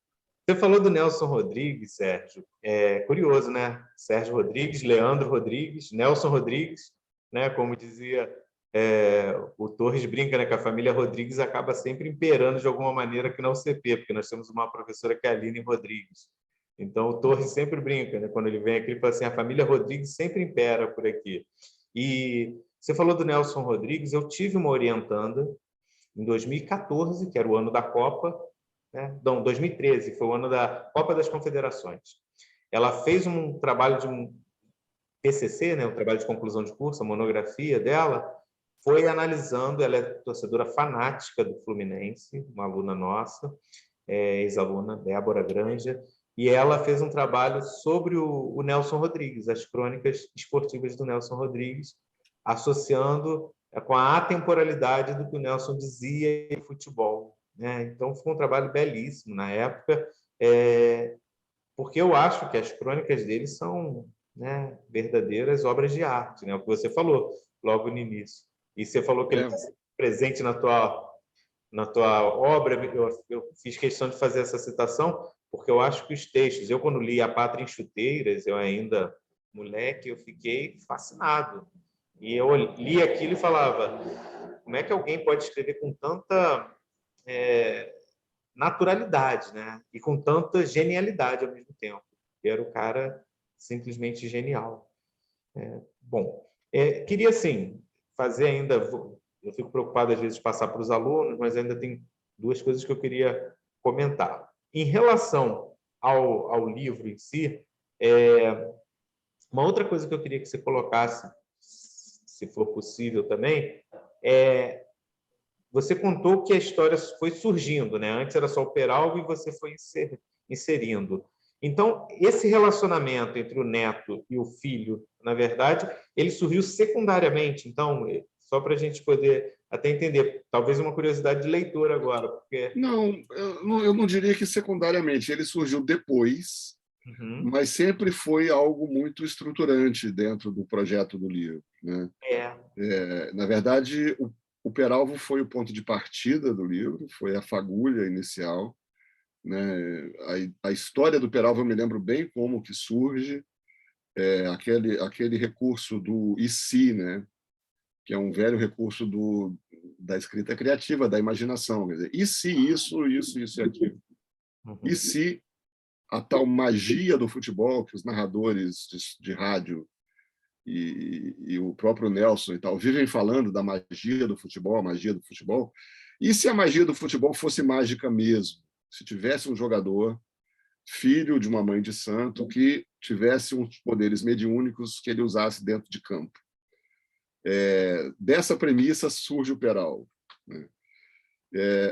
Você falou do Nelson Rodrigues, Sérgio. É curioso, né? Sérgio Rodrigues, Leandro Rodrigues, Nelson Rodrigues, né? Como dizia o Torres brinca, né? Que a família Rodrigues acaba sempre imperando de alguma maneira aqui na UCP, porque nós temos uma professora que é a Aline Rodrigues. Então, o Torres sempre brinca, né? Quando ele vem aqui, ele fala assim, a família Rodrigues sempre impera por aqui. E você falou do Nelson Rodrigues, eu tive uma orientanda em 2014, que era o ano da Copa, né? Não, 2013, foi o ano da Copa das Confederações. Ela fez um trabalho de um TCC, né? Um trabalho de conclusão de curso, a monografia dela, foi analisando, ela é torcedora fanática do Fluminense, uma aluna nossa, ex-aluna, Débora Granja, e ela fez um trabalho sobre o Nelson Rodrigues, as crônicas esportivas do Nelson Rodrigues, associando com a atemporalidade do que o Nelson dizia em futebol, né? Então, foi um trabalho belíssimo na época, porque eu acho que as crônicas dele são, né, verdadeiras obras de arte, né? O que você falou logo no início. E você falou que ele está presente na tua obra. Eu fiz questão de fazer essa citação, porque eu acho que os textos... Eu, quando li A Pátria em Chuteiras, eu ainda moleque, eu fiquei fascinado. E eu li aquilo e falava, como é que alguém pode escrever com tanta naturalidade, né? E com tanta genialidade ao mesmo tempo? E era o cara simplesmente genial. Bom, queria, assim, fazer ainda... Eu fico preocupado, às vezes, de passar para os alunos, mas ainda tem duas coisas que eu queria comentar. Em relação ao livro em si, uma outra coisa que eu queria que você colocasse, se for possível também, você contou que a história foi surgindo, né? Antes era só o Peralvo e você foi inserindo. Então, esse relacionamento entre o neto e o filho, na verdade, ele surgiu secundariamente. Então, só para a gente poder até entender, talvez uma curiosidade de leitor agora. Porque... Não, eu não diria que secundariamente. Ele surgiu depois, mas sempre foi algo muito estruturante dentro do projeto do livro, né? Na verdade, o o Peralvo foi o ponto de partida do livro, foi a fagulha inicial, né? A história do Peralvo eu me lembro bem como que surge, aquele recurso do e se, né? Que é um velho recurso da escrita criativa, da imaginação. Quer dizer, e se isso e aquilo? E se a tal magia do futebol que os narradores de rádio e o próprio Nelson e tal vivem falando da magia do futebol, a magia do futebol, e se a magia do futebol fosse mágica mesmo? Se tivesse um jogador, filho de uma mãe de santo, que tivesse uns poderes mediúnicos que ele usasse dentro de campo. Dessa premissa surge o Peralvo, né?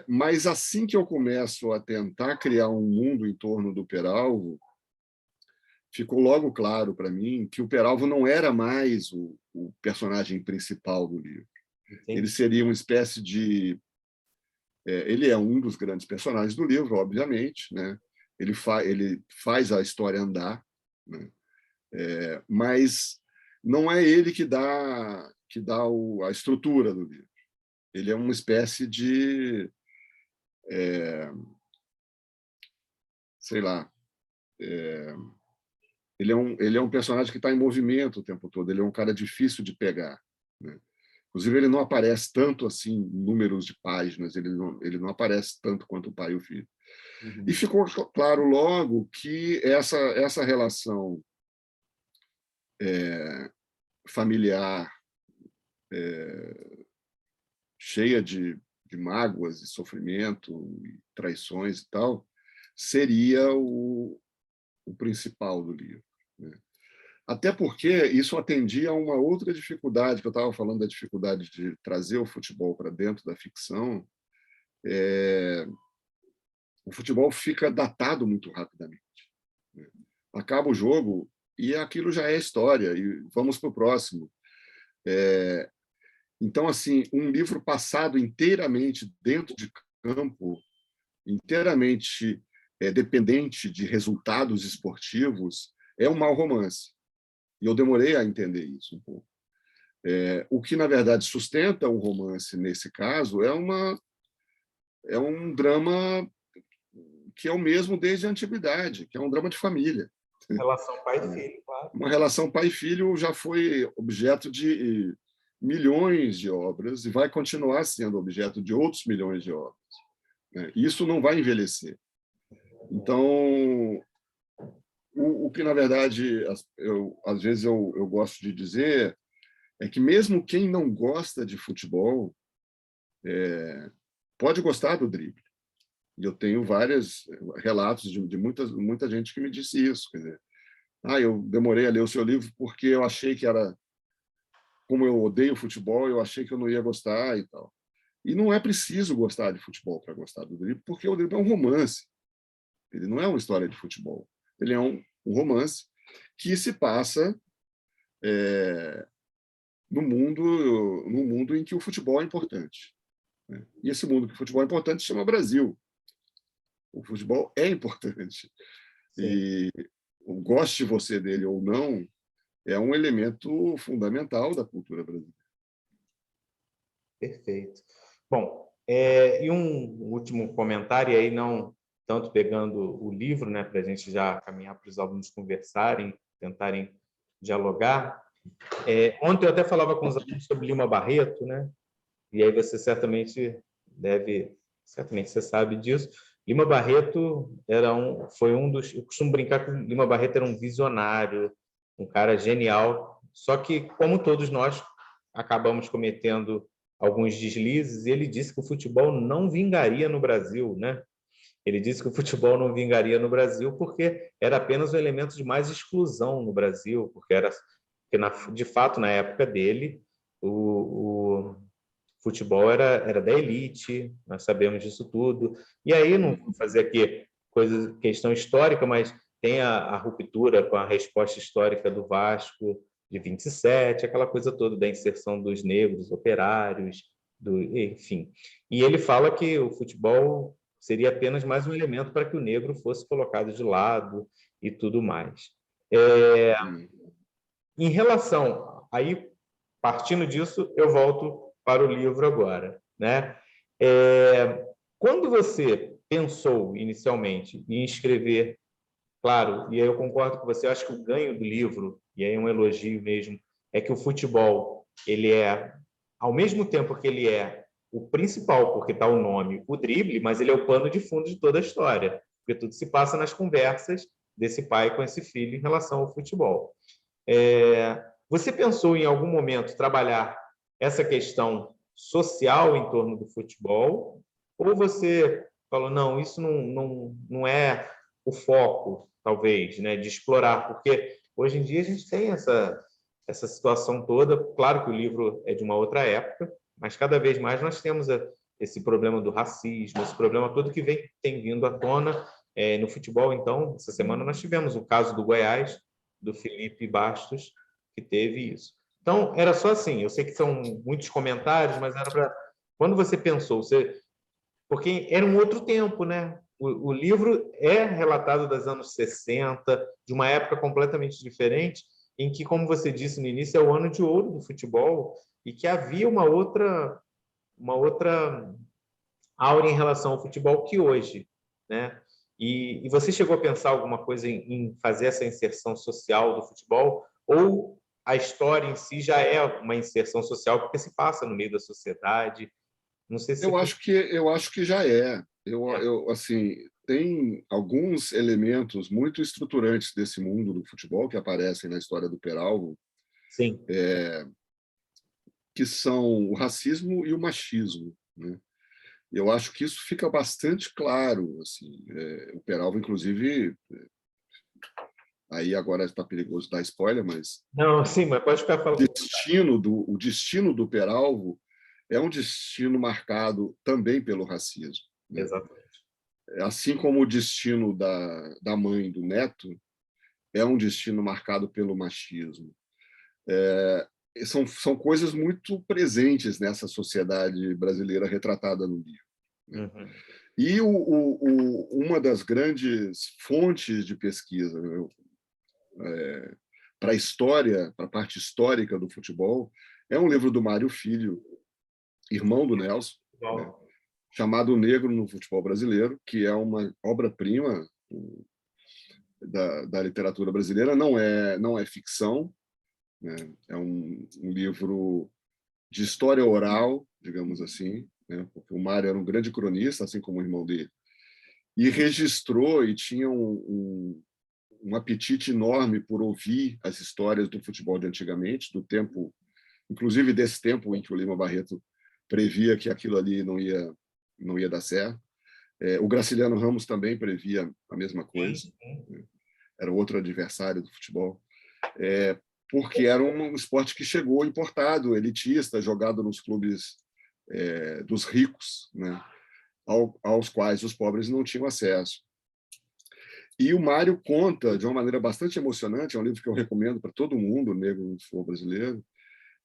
Mas assim que eu começo a tentar criar um mundo em torno do Peralvo, ficou logo claro para mim que o Peralvo não era mais o personagem principal do livro. Entendi. Ele seria uma espécie de... ele é um dos grandes personagens do livro, obviamente, né? Ele faz a história andar, né? Mas não é ele que dá a estrutura do livro. Ele é uma espécie de... sei lá... Ele é um personagem que está em movimento o tempo todo, ele é um cara difícil de pegar, né? Inclusive, ele não aparece tanto assim em números de páginas, ele não aparece tanto quanto o pai e o filho. Uhum. E ficou claro logo que essa relação familiar, cheia de mágoas e sofrimento, e traições e tal, seria o principal do livro, né? Até porque isso atendia a uma outra dificuldade, que eu estava falando da dificuldade de trazer o futebol para dentro da ficção. O futebol fica datado muito rapidamente, né? Acaba o jogo e aquilo já é história, e vamos para o próximo. Então, assim, um livro passado inteiramente dentro de campo, inteiramente dependente de resultados esportivos, é um mau romance. E eu demorei a entender isso um pouco. O que, na verdade, sustenta um romance, nesse caso, é um drama que é o mesmo desde a antiguidade, que é um drama de família. Relação pai e filho, claro. Uma relação pai e filho já foi objeto de milhões de obras e vai continuar sendo objeto de outros milhões de obras, né? Isso não vai envelhecer. Então, o que, na verdade, às vezes eu gosto de dizer é que mesmo quem não gosta de futebol pode gostar do drible. E eu tenho vários relatos de muita gente que me disse isso. Quer dizer, eu demorei a ler o seu livro porque eu achei que era... Como eu odeio futebol, eu achei que eu não ia gostar e tal. E não é preciso gostar de futebol para gostar do drible, porque o drible é um romance. Ele não é uma história de futebol. Ele é um romance que se passa no mundo em que o futebol é importante, né? E esse mundo que o futebol é importante se chama Brasil. O futebol é importante. Sim. E goste você dele ou não, é um elemento fundamental da cultura brasileira. Perfeito. Bom, e um último comentário, aí não tanto pegando o livro, né, para a gente já caminhar para os alunos conversarem, tentarem dialogar. Ontem eu até falava com os alunos sobre Lima Barreto, né? E aí você certamente você sabe disso. Lima Barreto foi um dos... Eu costumo brincar que Lima Barreto era um visionário, um cara genial, só que, como todos nós, acabamos cometendo alguns deslizes, e ele disse que o futebol não vingaria no Brasil, né? Ele disse que o futebol não vingaria no Brasil porque era apenas um elemento de mais exclusão no Brasil, porque de fato, na época dele, o futebol era da elite, nós sabemos disso tudo. E aí, não vou fazer aqui questão histórica, mas tem a ruptura com a resposta histórica do Vasco de 27, aquela coisa toda da inserção dos negros, operários, enfim. E ele fala que o futebol seria apenas mais um elemento para que o negro fosse colocado de lado e tudo mais. Em relação... Aí, partindo disso, eu volto para o livro agora, né? Quando você pensou inicialmente em escrever, claro, e aí eu concordo com você, eu acho que o ganho do livro, e aí é um elogio mesmo, é que o futebol, ele é, ao mesmo tempo que ele é o principal, porque está o nome, o drible, mas ele é o pano de fundo de toda a história, porque tudo se passa nas conversas desse pai com esse filho em relação ao futebol. Você pensou em algum momento trabalhar essa questão social em torno do futebol? Ou você falou, não, isso não é o foco, talvez, né, de explorar? Porque hoje em dia a gente tem essa situação toda. Claro que o livro é de uma outra época, mas cada vez mais nós temos esse problema do racismo, esse problema todo que tem vindo à tona no futebol. Então, essa semana nós tivemos o caso do Goiás, do Felipe Bastos, que teve isso. Então, era só assim, eu sei que são muitos comentários, mas era para... Quando você pensou, porque era um outro tempo, né? O livro é relatado dos anos 60, de uma época completamente diferente, em que, como você disse no início, é o ano de ouro do futebol, e que havia uma outra aura em relação ao futebol que hoje, né? E você chegou a pensar alguma coisa em fazer essa inserção social do futebol? Ou a história em si já é uma inserção social porque se passa no meio da sociedade? Não sei se Eu acho que já é. Assim, tem alguns elementos muito estruturantes desse mundo do futebol que aparecem na história do Peralvo, Sim. Que são o racismo e o machismo, né? Eu acho que isso fica bastante claro. Assim, o Peralvo, inclusive, aí agora está perigoso dar spoiler, mas Não, sim, mas pode ficar falando. o destino do Peralvo é um destino marcado também pelo racismo, né? Exatamente. Assim como o destino da mãe do neto é um destino marcado pelo machismo. São coisas muito presentes nessa sociedade brasileira retratada no livro, né? Uhum. E uma das grandes fontes de pesquisa, para a história, para a parte histórica do futebol, é um livro do Mário Filho, irmão do Nelson, né, chamado O Negro no Futebol Brasileiro, que é uma obra-prima da literatura brasileira. Não é ficção, né? É um livro de história oral, digamos assim, né? Porque o Mário era um grande cronista, assim como o irmão dele, e registrou e tinha um apetite enorme por ouvir as histórias do futebol de antigamente, do tempo, inclusive desse tempo em que o Lima Barreto previa que aquilo ali não ia dar certo. O Graciliano Ramos também previa a mesma coisa, né? Era outro adversário do futebol, porque era um esporte que chegou importado, elitista, jogado nos clubes dos ricos, né? Aos quais os pobres não tinham acesso. E o Mário conta de uma maneira bastante emocionante, é um livro que eu recomendo para todo mundo, negro no futebol brasileiro.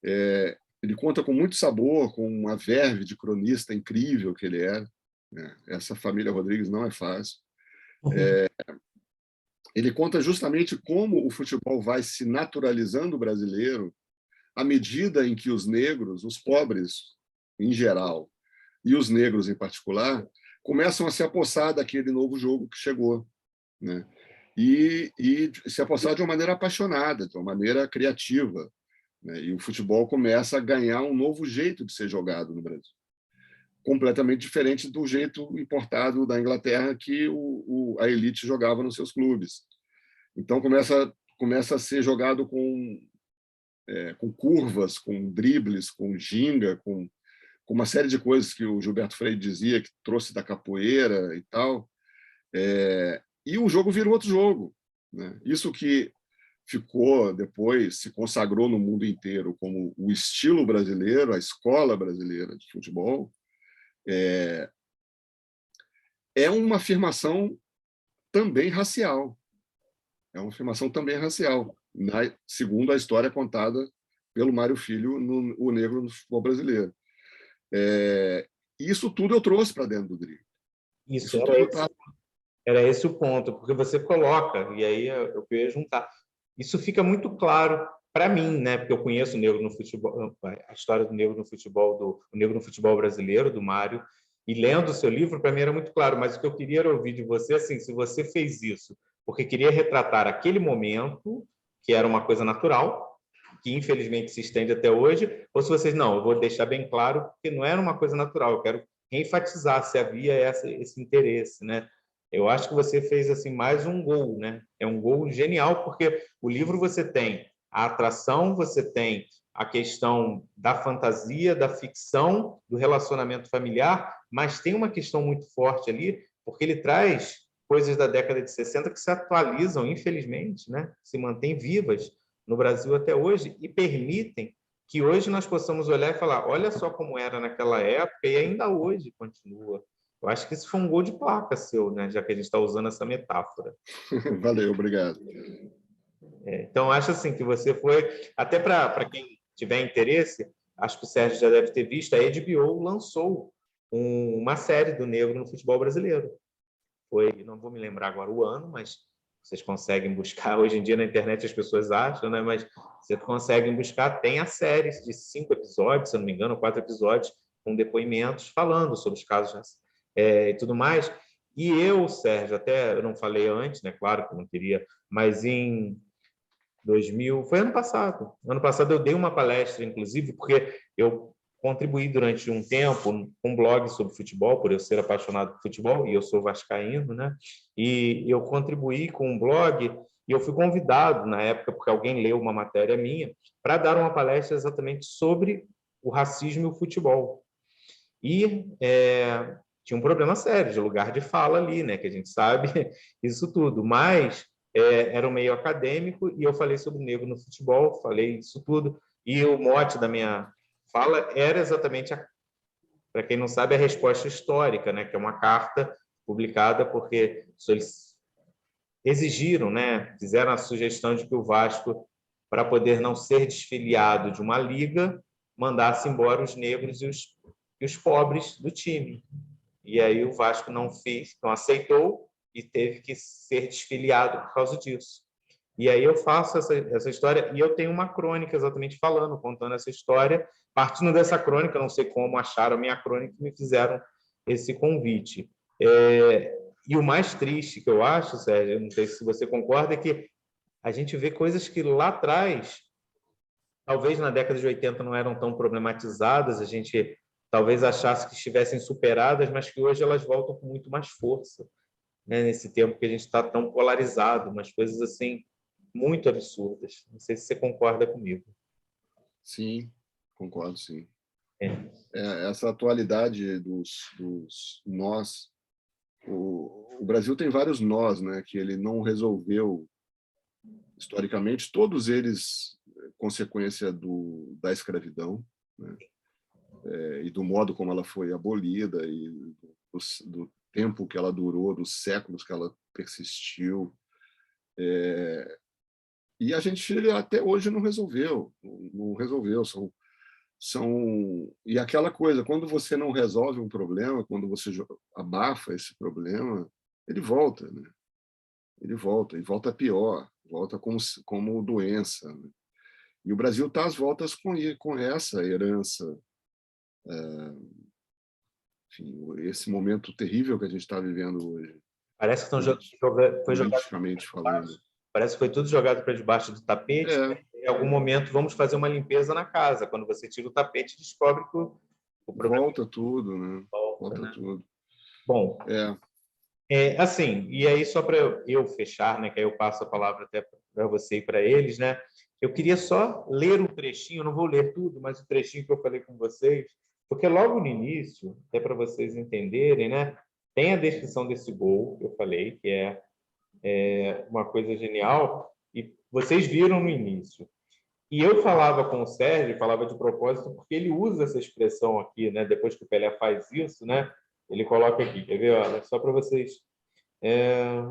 Ele conta com muito sabor, com uma verve de cronista incrível que ele era, né? Essa família Rodrigues não é fácil. Ele conta justamente como o futebol vai se naturalizando brasileiro à medida em que os negros, os pobres em geral, e os negros em particular, começam a se apossar daquele novo jogo que chegou, né? E se apossar de uma maneira apaixonada, de uma maneira criativa, né? E o futebol começa a ganhar um novo jeito de ser jogado no Brasil, completamente diferente do jeito importado da Inglaterra que a elite jogava nos seus clubes. Então começa a ser jogado com curvas, com dribles, com ginga, com uma série de coisas que o Gilberto Freire dizia que trouxe da capoeira e tal. E o jogo vira outro jogo, né? Isso que ficou depois, se consagrou no mundo inteiro como o estilo brasileiro, a escola brasileira de futebol, é uma afirmação também racial. É uma afirmação também racial, segundo a história contada pelo Mário Filho no O Negro no Futebol Brasileiro. Isso tudo eu trouxe para dentro do drible. Isso era esse o ponto, porque você coloca, e aí eu ia juntar. Isso fica muito claro para mim, né, porque eu conheço o negro no futebol, a história do negro no futebol, o negro no futebol brasileiro, do Mário, e lendo o seu livro, para mim era muito claro, mas o que eu queria era ouvir de você, assim, se você fez isso porque queria retratar aquele momento, que era uma coisa natural, que infelizmente se estende até hoje, ou se vocês, não, eu vou deixar bem claro que não era uma coisa natural, eu quero enfatizar se havia esse interesse, né? Eu acho que você fez assim mais um gol, né? É um gol genial, porque o livro você tem a atração, você tem a questão da fantasia, da ficção, do relacionamento familiar, mas tem uma questão muito forte ali, porque ele traz coisas da década de 60 que se atualizam, infelizmente, né? Se mantêm vivas no Brasil até hoje e permitem que hoje nós possamos olhar e falar, olha só como era naquela época e ainda hoje continua. Eu acho que isso foi um gol de placa seu, né? Já que a gente está usando essa metáfora. Valeu, obrigado. Então, acho assim que você foi, até para quem tiver interesse, acho que o Sérgio já deve ter visto, a HBO lançou uma série do negro no futebol brasileiro. Foi, não vou me lembrar agora o ano, mas vocês conseguem buscar, hoje em dia na internet as pessoas acham, né? Mas vocês conseguem buscar, tem a série de 5 episódios, se eu não me engano, 4 episódios, com depoimentos falando sobre os casos e tudo mais. E eu, Sérgio, até eu não falei antes, né? Claro que eu não queria, mas em 2000, foi ano passado. Ano passado eu dei uma palestra, inclusive, porque eu contribuí durante um tempo com um blog sobre futebol, por eu ser apaixonado por futebol, e eu sou vascaíno, né? E eu contribuí com um blog, e eu fui convidado, na época, porque alguém leu uma matéria minha, para dar uma palestra exatamente sobre o racismo e o futebol. E tinha um problema sério de lugar de fala ali, né? Que a gente sabe isso tudo, mas era um meio acadêmico e eu falei sobre o negro no futebol, falei isso tudo, e o mote da minha fala era exatamente, para quem não sabe, a resposta histórica, né? Que é uma carta publicada porque eles exigiram, né? Fizeram a sugestão de que o Vasco, para poder não ser desfiliado de uma liga, mandasse embora os negros e os pobres do time. E aí o Vasco não fez, não aceitou e teve que ser desfiliado por causa disso. E aí eu faço essa história e eu tenho uma crônica exatamente falando, contando essa história. Partindo dessa crônica, não sei como acharam a minha crônica e me fizeram esse convite. E o mais triste que eu acho, Sérgio, não sei se você concorda, é que a gente vê coisas que lá atrás, talvez na década de 80 não eram tão problematizadas, a gente talvez achasse que estivessem superadas, mas que hoje elas voltam com muito mais força, né? Nesse tempo que a gente está tão polarizado, umas coisas assim muito absurdas. Não sei se você concorda comigo. Sim, concordo, sim. É. Essa atualidade dos nós, o Brasil tem vários nós, né, que ele não resolveu historicamente, todos eles consequência da escravidão, né, e do modo como ela foi abolida e do tempo que ela durou, dos séculos que ela persistiu. E a gente até hoje não resolveu. E aquela coisa, quando você não resolve um problema, quando você abafa esse problema, ele volta, né? Ele volta, e volta pior, volta como doença, né? E o Brasil está às voltas com essa herança, enfim, esse momento terrível que a gente está vivendo hoje. Parece que foi politicamente falando. Parece que foi tudo jogado para debaixo do tapete. Em algum momento vamos fazer uma limpeza na casa. Quando você tira o tapete, descobre que o problema volta tudo, né? Volta né? tudo. Bom, assim, e aí só para eu fechar, né, que aí eu passo a palavra até para você e para eles, né? Eu queria só ler um trechinho, eu não vou ler tudo, mas o trechinho que eu falei com vocês, porque logo no início, até para vocês entenderem, né, tem a descrição desse gol que eu falei, que é uma coisa genial, e vocês viram no início. E eu falava com o Sérgio, falava de propósito, porque ele usa essa expressão aqui, né? Depois que o Pelé faz isso, né? Ele coloca aqui, quer ver? Olha, só para vocês. Deixa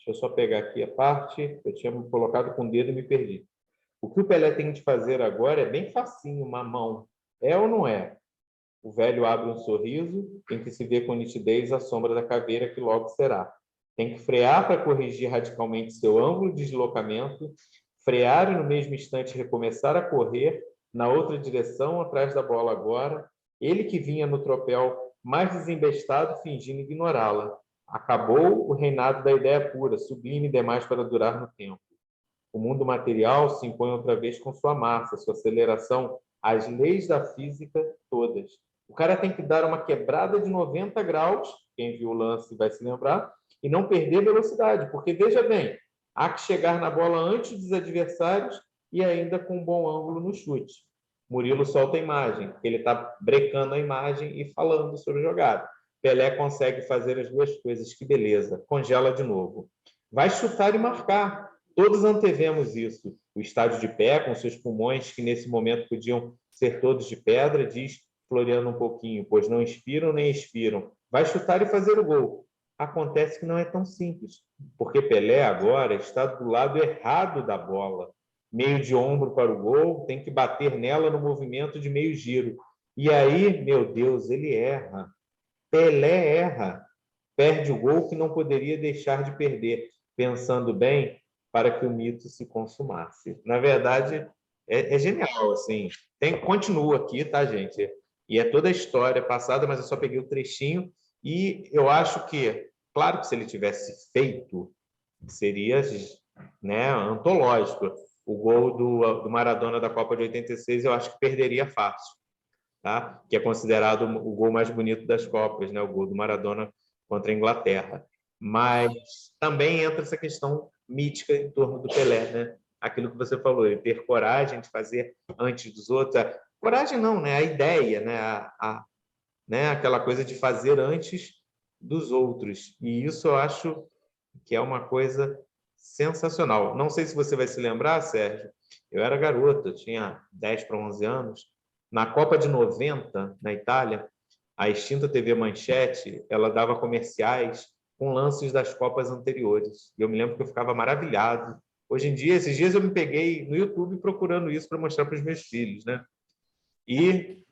eu só pegar aqui a parte. Eu tinha colocado com o dedo e me perdi. O que o Pelé tem de fazer agora é bem facinho, uma mão. É ou não é? O velho abre um sorriso, tem que se ver com nitidez a sombra da caveira que logo será. Tem que frear para corrigir radicalmente seu ângulo de deslocamento, frear e no mesmo instante recomeçar a correr na outra direção, atrás da bola agora. Ele que vinha no tropel mais desembestado, fingindo ignorá-la. Acabou o reinado da ideia pura, sublime demais para durar no tempo. O mundo material se impõe outra vez com sua massa, sua aceleração, as leis da física todas. O cara tem que dar uma quebrada de 90 graus, quem viu o lance vai se lembrar, e não perder velocidade, porque, veja bem, há que chegar na bola antes dos adversários e ainda com um bom ângulo no chute. Murilo solta a imagem, ele está brecando a imagem e falando sobre a jogada. Pelé consegue fazer as duas coisas, que beleza, congela de novo. Vai chutar e marcar. Todos antevemos isso. O estádio de pé, com seus pulmões, que nesse momento podiam ser todos de pedra, diz Floriano um pouquinho, pois não inspiram nem expiram. Vai chutar e fazer o gol. Acontece que não é tão simples, porque Pelé agora está do lado errado da bola. Meio de ombro para o gol, tem que bater nela no movimento de meio giro. E aí, meu Deus, ele erra. Pelé erra. Perde o gol que não poderia deixar de perder, pensando bem, para que o mito se consumasse. Na verdade, é genial, assim. Continua aqui, tá, gente? E é toda a história passada, mas eu só peguei o trechinho e eu acho que, claro que se ele tivesse feito, seria, né, antológico. O gol do Maradona da Copa de 86 eu acho que perderia fácil, tá? Que é considerado o gol mais bonito das Copas, né? O gol do Maradona contra a Inglaterra. Mas também entra essa questão mítica em torno do Pelé, né? Aquilo que você falou, ele ter coragem de fazer antes dos outros. Coragem não, né? A ideia, né? Né? Aquela coisa de fazer antes dos outros. E isso eu acho que é uma coisa sensacional. Não sei se você vai se lembrar, Sérgio, eu era garoto, eu tinha 10 para 11 anos. Na Copa de 90, na Itália, a extinta TV Manchete, ela dava comerciais com lances das Copas anteriores. E eu me lembro que eu ficava maravilhado. Hoje em dia, esses dias eu me peguei no YouTube procurando isso para mostrar para os meus filhos, né? E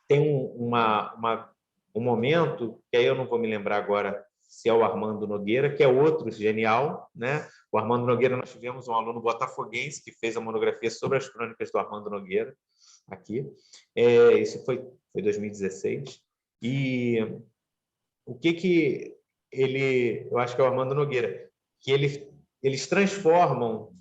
tem um momento, que aí eu não vou me lembrar agora se é o Armando Nogueira, que é outro genial, né? O Armando Nogueira, nós tivemos um aluno botafoguense que fez a monografia sobre as crônicas do Armando Nogueira, aqui. Isso foi 2016. E o que ele... Eu acho que é o Armando Nogueira, que eles transformam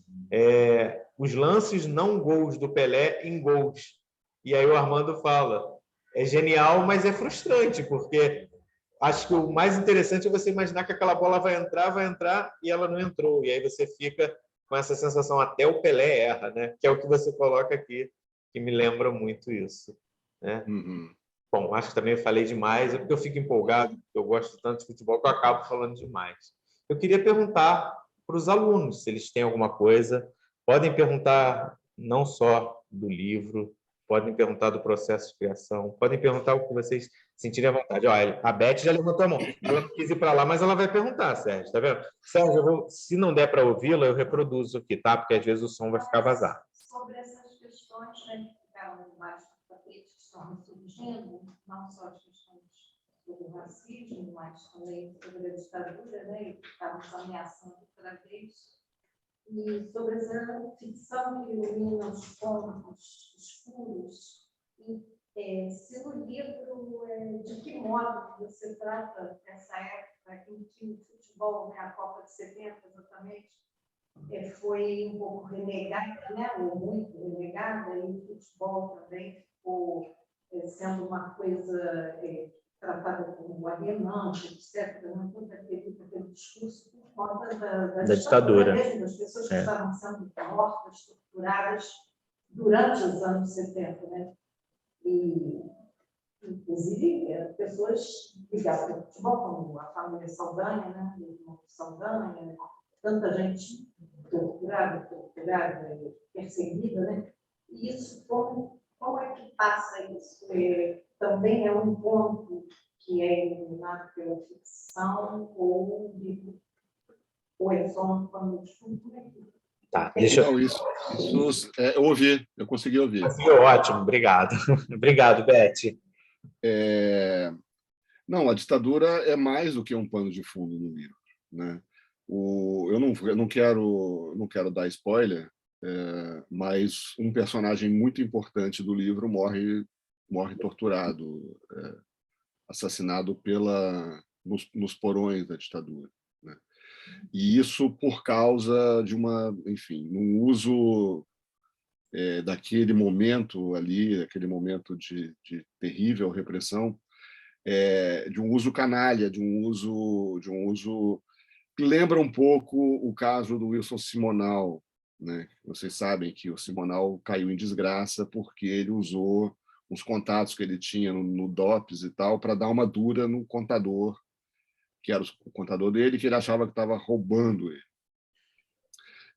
os lances não gols do Pelé em gols. E aí o Armando fala, é genial, mas é frustrante, porque acho que o mais interessante é você imaginar que aquela bola vai entrar e ela não entrou. E aí você fica com essa sensação, até o Pelé erra, né? Que é o que você coloca aqui, que me lembra muito isso, né? Uhum. Bom, acho que também eu falei demais, é porque eu fico empolgado, porque eu gosto tanto de futebol que eu acabo falando demais. Eu queria perguntar para os alunos se eles têm alguma coisa. Podem perguntar não só do livro, podem perguntar do processo de criação, podem perguntar o que vocês sentirem à vontade. Olha, a Beth já levantou a mão. Ela não quis ir para lá, mas ela vai perguntar, Sérgio, tá vendo? Sérgio, se não der para ouvi-la, eu reproduzo aqui, tá? Porque às vezes o som vai ficar vazado. Sobre essas questões, né, que ficaram embaixo do tapete, que estão surgindo, não só as questões sobre o racismo, mas também sobre a ditadura, né, e que estamos ameaçando outra vez, e sobre essa ficção que ilumina os pontos escuros, e se no livro, de que modo você trata essa época em que o futebol, né, a Copa de 70 exatamente, foi um pouco renegada, né, ou muito renegada, e o futebol também ficou sendo uma coisa tratada como alienante, etc. Todo aquele discurso por conta da ditadura mesmo, das pessoas que estavam sendo mortas, torturadas durante os anos 70, né? E, inclusive, pessoas ligadas ao futebol, como a família Saldanha, né? O irmão Saldanha, tanta gente torturada, perseguida, né? E isso, como é que passa isso? Também é um ponto que é iluminado pela ficção ou é só um pano de fundo? Tá, deixa eu... Não, isso eu ouvi, eu consegui ouvir. Ótimo, obrigado. Obrigado, Beth. Não, a ditadura é mais do que um pano de fundo no livro, né? Eu não quero dar spoiler, mas um personagem muito importante do livro morre torturado, assassinado nos porões da ditadura, né? E isso por causa de um uso daquele momento ali, aquele momento de terrível repressão, de um uso canalha, de um uso que lembra um pouco o caso do Wilson Simonal, né? Vocês sabem que o Simonal caiu em desgraça porque ele usou os contatos que ele tinha no DOPS e tal para dar uma dura no contador, que era o contador dele, que ele achava que estava roubando ele.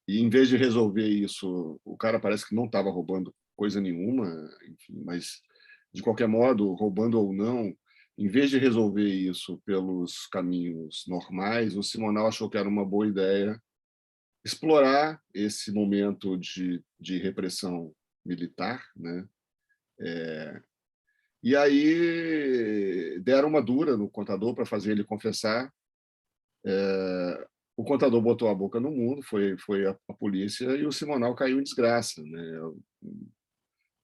E em vez de resolver isso, o cara parece que não estava roubando coisa nenhuma, enfim, mas de qualquer modo, roubando ou não, em vez de resolver isso pelos caminhos normais, o Simonal achou que era uma boa ideia explorar esse momento de repressão militar, né? E aí deram uma dura no contador para fazer ele confessar. O contador botou a boca no mundo, foi a polícia, e o Simonal caiu em desgraça, né? Um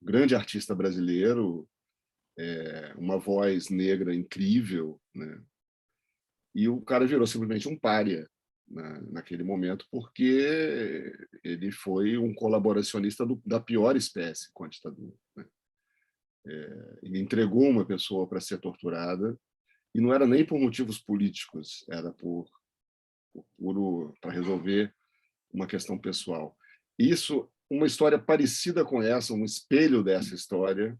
grande artista brasileiro, uma voz negra incrível, né? E o cara virou simplesmente um pária naquele momento, porque ele foi um colaboracionista da pior espécie com a ditadura, né? Ele entregou uma pessoa para ser torturada, e não era nem por motivos políticos, era para resolver uma questão pessoal. Isso, uma história parecida com essa, um espelho dessa história,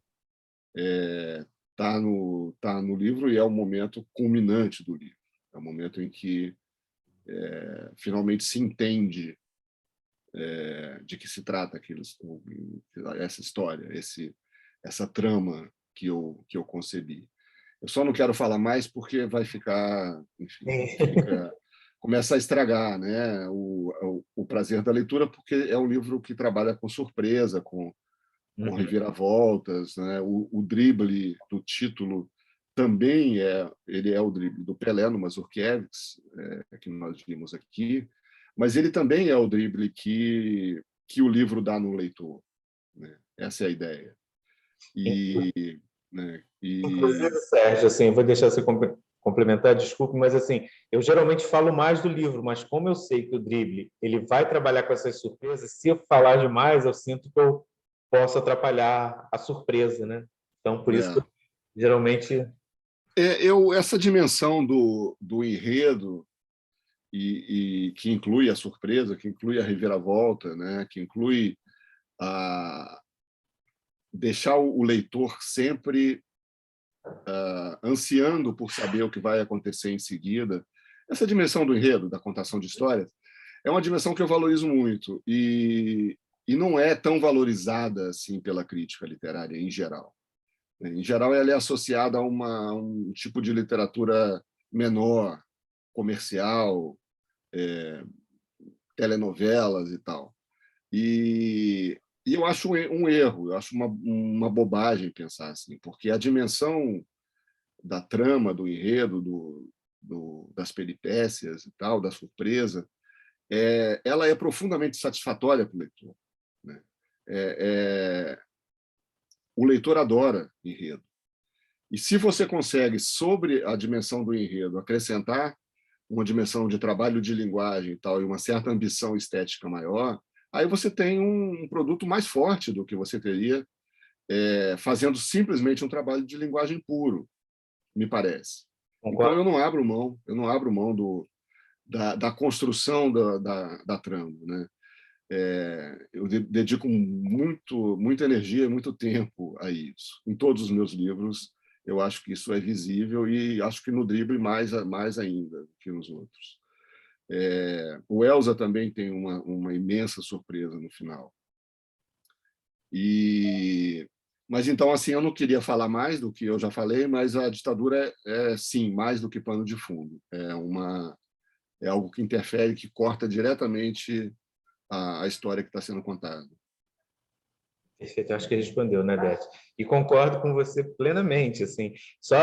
tá no livro, e é o momento culminante do livro. É o momento em que finalmente se entende de que se trata essa história, essa trama que eu concebi. Eu só não quero falar mais porque vai ficar, enfim, começa a estragar, né, o prazer da leitura, porque é um livro que trabalha com surpresa, com reviravoltas, né? O drible do título também ele é o drible do Pelé no Mazurkiewicz, que nós vimos aqui, mas ele também é o drible que o livro dá no leitor, né? Essa é a ideia. Inclusive, Sérgio, assim, vou deixar você complementar, desculpe, mas assim, eu geralmente falo mais do livro, mas como eu sei que o drible ele vai trabalhar com essas surpresas, se eu falar demais, eu sinto que eu posso atrapalhar a surpresa, né? Então, por isso que eu, geralmente... Essa dimensão do enredo, e que inclui a surpresa, que inclui a reviravolta, né? Que inclui deixar o leitor sempre ansiando por saber o que vai acontecer em seguida. Essa dimensão do enredo, da contação de histórias, é uma dimensão que eu valorizo muito e não é tão valorizada assim pela crítica literária em geral. Em geral, ela é associada a um tipo de literatura menor, comercial, telenovelas e tal. E eu acho um erro, eu acho uma bobagem pensar assim, porque a dimensão da trama, do enredo, das peripécias e tal, da surpresa, ela é profundamente satisfatória para o leitor, né? O leitor adora enredo. E se você consegue, sobre a dimensão do enredo, acrescentar uma dimensão de trabalho de linguagem e tal, e uma certa ambição estética maior, aí você tem um produto mais forte do que você teria fazendo simplesmente um trabalho de linguagem puro, me parece. Então, eu não abro mão da construção da trama, né? Eu dedico muita energia, muito tempo a isso. Em todos os meus livros, eu acho que isso é visível, e acho que no drible mais ainda do que nos outros. O Elsa também tem uma imensa surpresa no final. Mas então, assim, eu não queria falar mais do que eu já falei, mas a ditadura sim, mais do que pano de fundo. É algo que interfere, que corta diretamente a história que está sendo contada. Perfeito, acho que respondeu, né, Beth? E concordo com você plenamente, assim, só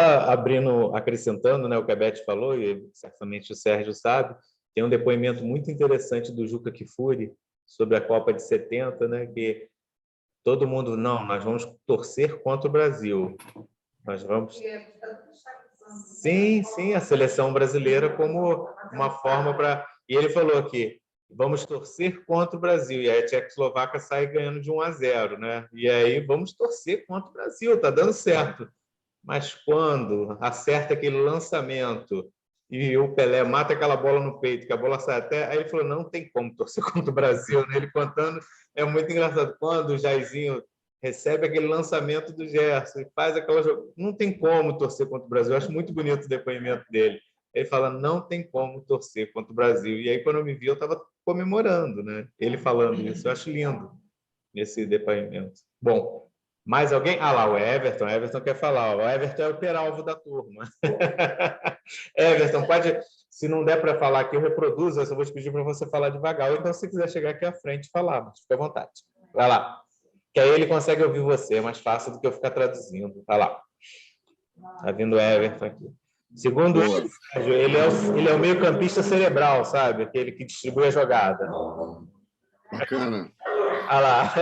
acrescentando, né, o que a Beth falou, e certamente o Sérgio sabe, tem um depoimento muito interessante do Juca Kfouri sobre a Copa de 70, né? Que todo mundo, não, nós vamos torcer contra o Brasil. Nós vamos... Sim, sim, a seleção brasileira como uma forma para... E ele falou aqui, vamos torcer contra o Brasil. E aí a Tchecoslováquia sai ganhando de 1-0, né? E aí vamos torcer contra o Brasil, tá dando certo. Mas quando acerta aquele lançamento e o Pelé mata aquela bola no peito, que a bola sai até... Aí ele falou, não tem como torcer contra o Brasil, né? Ele contando, é muito engraçado. Quando o Jairzinho recebe aquele lançamento do Gerson e faz aquela... Não tem como torcer contra o Brasil. Eu acho muito bonito o depoimento dele. Ele fala, não tem como torcer contra o Brasil. E aí, quando eu me vi, eu estava comemorando, né? Ele falando isso. Eu acho lindo esse depoimento. Bom, mais alguém? Ah lá, o Everton. O Everton quer falar. O Everton é o peralvo da turma. Everton, pode... Se não der para falar aqui, eu reproduzo. Eu só vou te pedir para você falar devagar. Ou então, se quiser chegar aqui à frente e falar, mas fica à vontade. Vai lá. Que aí ele consegue ouvir você, é mais fácil do que eu ficar traduzindo. Vai lá. Está vindo o Everton aqui. Segundo o Sérgio, ele é o meio-campista cerebral, sabe? Aquele que distribui a jogada. Bacana. Ah lá.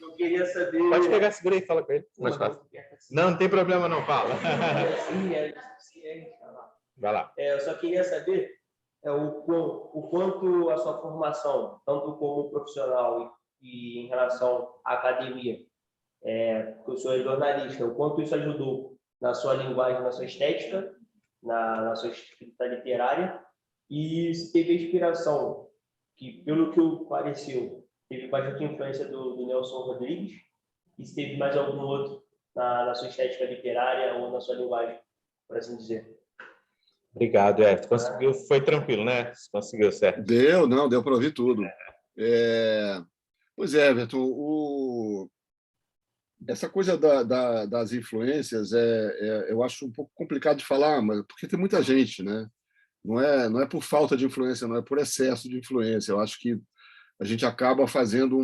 Eu queria saber... Pode pegar, segura aí e fala com ele. Mais fácil. Não, não tem problema, não. Fala. Vai lá. Eu só queria saber o quanto a sua formação, tanto como profissional e em relação à academia, porque o senhor é jornalista, o quanto isso ajudou na sua linguagem, na sua estética, na sua escrita literária, e se teve a inspiração, que pelo que pareceu, teve bastante influência do Nelson Rodrigues, e se teve mais algum outro na sua estética literária ou na sua linguagem, por assim dizer. Obrigado, Everton. Conseguiu, foi tranquilo, né? Conseguiu, certo? Deu para ouvir tudo. Pois é, Everton, essa coisa das influências eu acho um pouco complicado de falar, mas porque tem muita gente, né? Não é por falta de influência, não é por excesso de influência. Eu acho que a gente acaba fazendo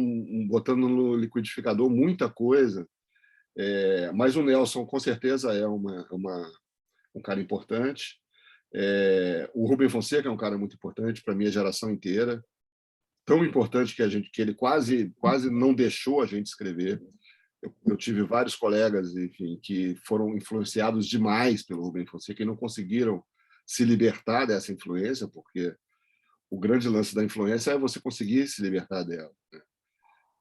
botando no liquidificador muita coisa, mas o Nelson com certeza é um cara importante. O Rubem Fonseca é um cara muito importante para a minha geração inteira, tão importante que ele quase não deixou a gente escrever. Eu tive vários colegas, enfim, que foram influenciados demais pelo Rubem Fonseca e não conseguiram se libertar dessa influência, porque o grande lance da influência é você conseguir se libertar dela,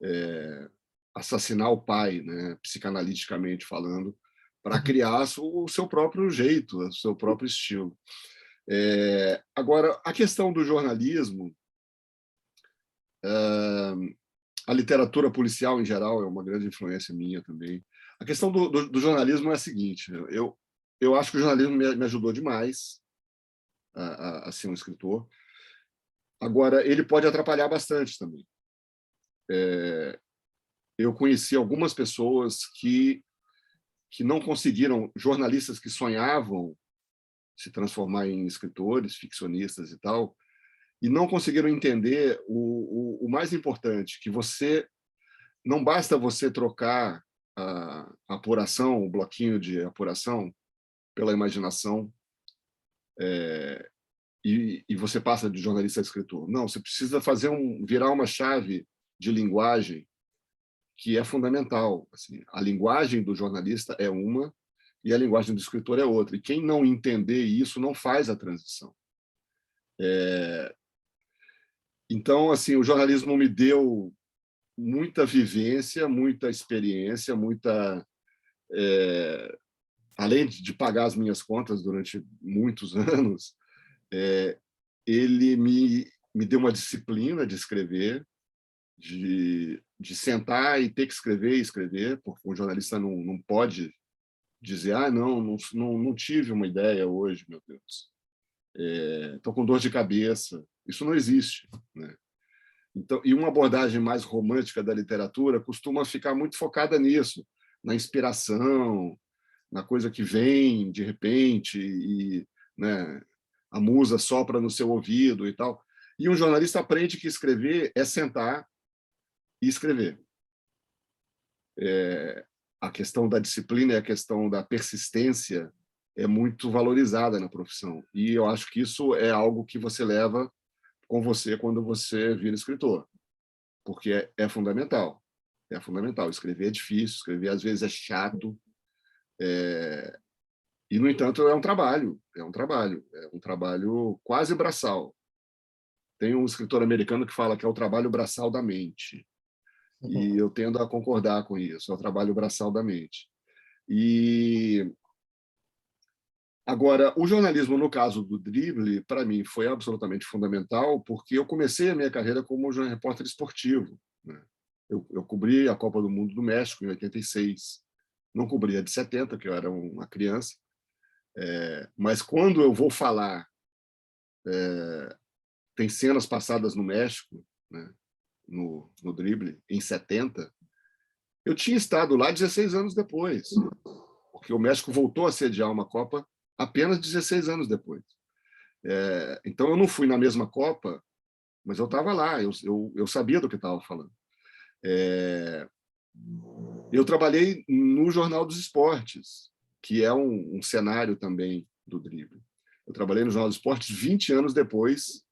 né? Assassinar o pai, né, psicanaliticamente falando, para criar o seu próprio jeito, o seu próprio estilo. Agora, a questão do jornalismo, a literatura policial em geral é uma grande influência minha também. A questão do jornalismo é a seguinte: eu acho que o jornalismo me ajudou demais a ser um escritor. Agora, ele pode atrapalhar bastante também. Eu conheci algumas pessoas que não conseguiram, jornalistas que sonhavam se transformar em escritores, ficcionistas e tal, e não conseguiram entender o mais importante, que não basta você trocar a apuração, o bloquinho de apuração, pela imaginação, e você passa de jornalista a escritor. Não, você precisa virar uma chave de linguagem que é fundamental. Assim, a linguagem do jornalista é uma e a linguagem do escritor é outra. E quem não entender isso não faz a transição. Então, assim, o jornalismo me deu muita vivência, muita experiência, além de pagar as minhas contas durante muitos anos, ele me deu uma disciplina de escrever, de sentar e ter que escrever e escrever, porque um jornalista não pode dizer não tive uma ideia hoje, meu Deus. Estou com dor de cabeça. Isso não existe, né? Então, e uma abordagem mais romântica da literatura costuma ficar muito focada nisso, na inspiração, na coisa que vem de repente, e, né, a musa sopra no seu ouvido e tal. E um jornalista aprende que escrever é sentar e escrever. A questão da disciplina e a questão da persistência é muito valorizada na profissão. E eu acho que isso é algo que você leva com você quando você vira escritor, porque é fundamental. É fundamental. Escrever é difícil, escrever às vezes é chato, e, no entanto, é um trabalho, é um trabalho quase braçal. Tem um escritor americano que fala que é o trabalho braçal da mente, e eu tendo a concordar com isso, é o trabalho braçal da mente. E agora, o jornalismo, no caso do Drible, para mim, foi absolutamente fundamental, porque eu comecei a minha carreira como repórter esportivo, né? Eu cobri a Copa do Mundo do México em 86. Não cobri a de 70, que eu era uma criança. Mas quando eu vou falar, tem cenas passadas no México, né, no Drible, em 70, eu tinha estado lá 16 anos depois, porque o México voltou a sediar uma Copa apenas 16 anos depois. Então, eu não fui na mesma Copa, mas eu estava lá, eu sabia do que estava falando. Eu trabalhei no Jornal dos Esportes, que é um cenário também do Drible. Eu trabalhei no Jornal dos Esportes 20 anos depois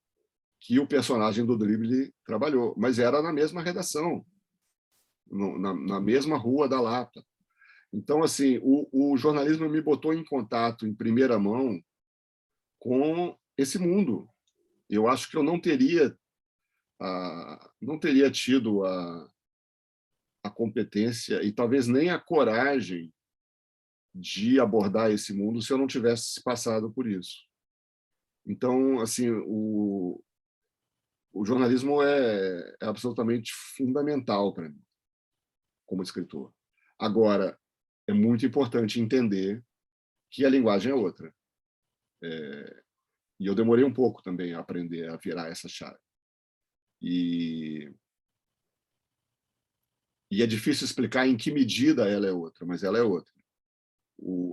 que o personagem do Drible trabalhou, mas era na mesma redação, na mesma rua da Lapa. Então, assim, o jornalismo me botou em contato, em primeira mão, com esse mundo. Eu acho que eu não teria tido a competência e talvez nem a coragem de abordar esse mundo se eu não tivesse passado por isso. Então, assim, o jornalismo é absolutamente fundamental para mim, como escritor. Agora, é muito importante entender que a linguagem é outra. E eu demorei um pouco também a aprender a virar essa chave. E é difícil explicar em que medida ela é outra, mas ela é outra.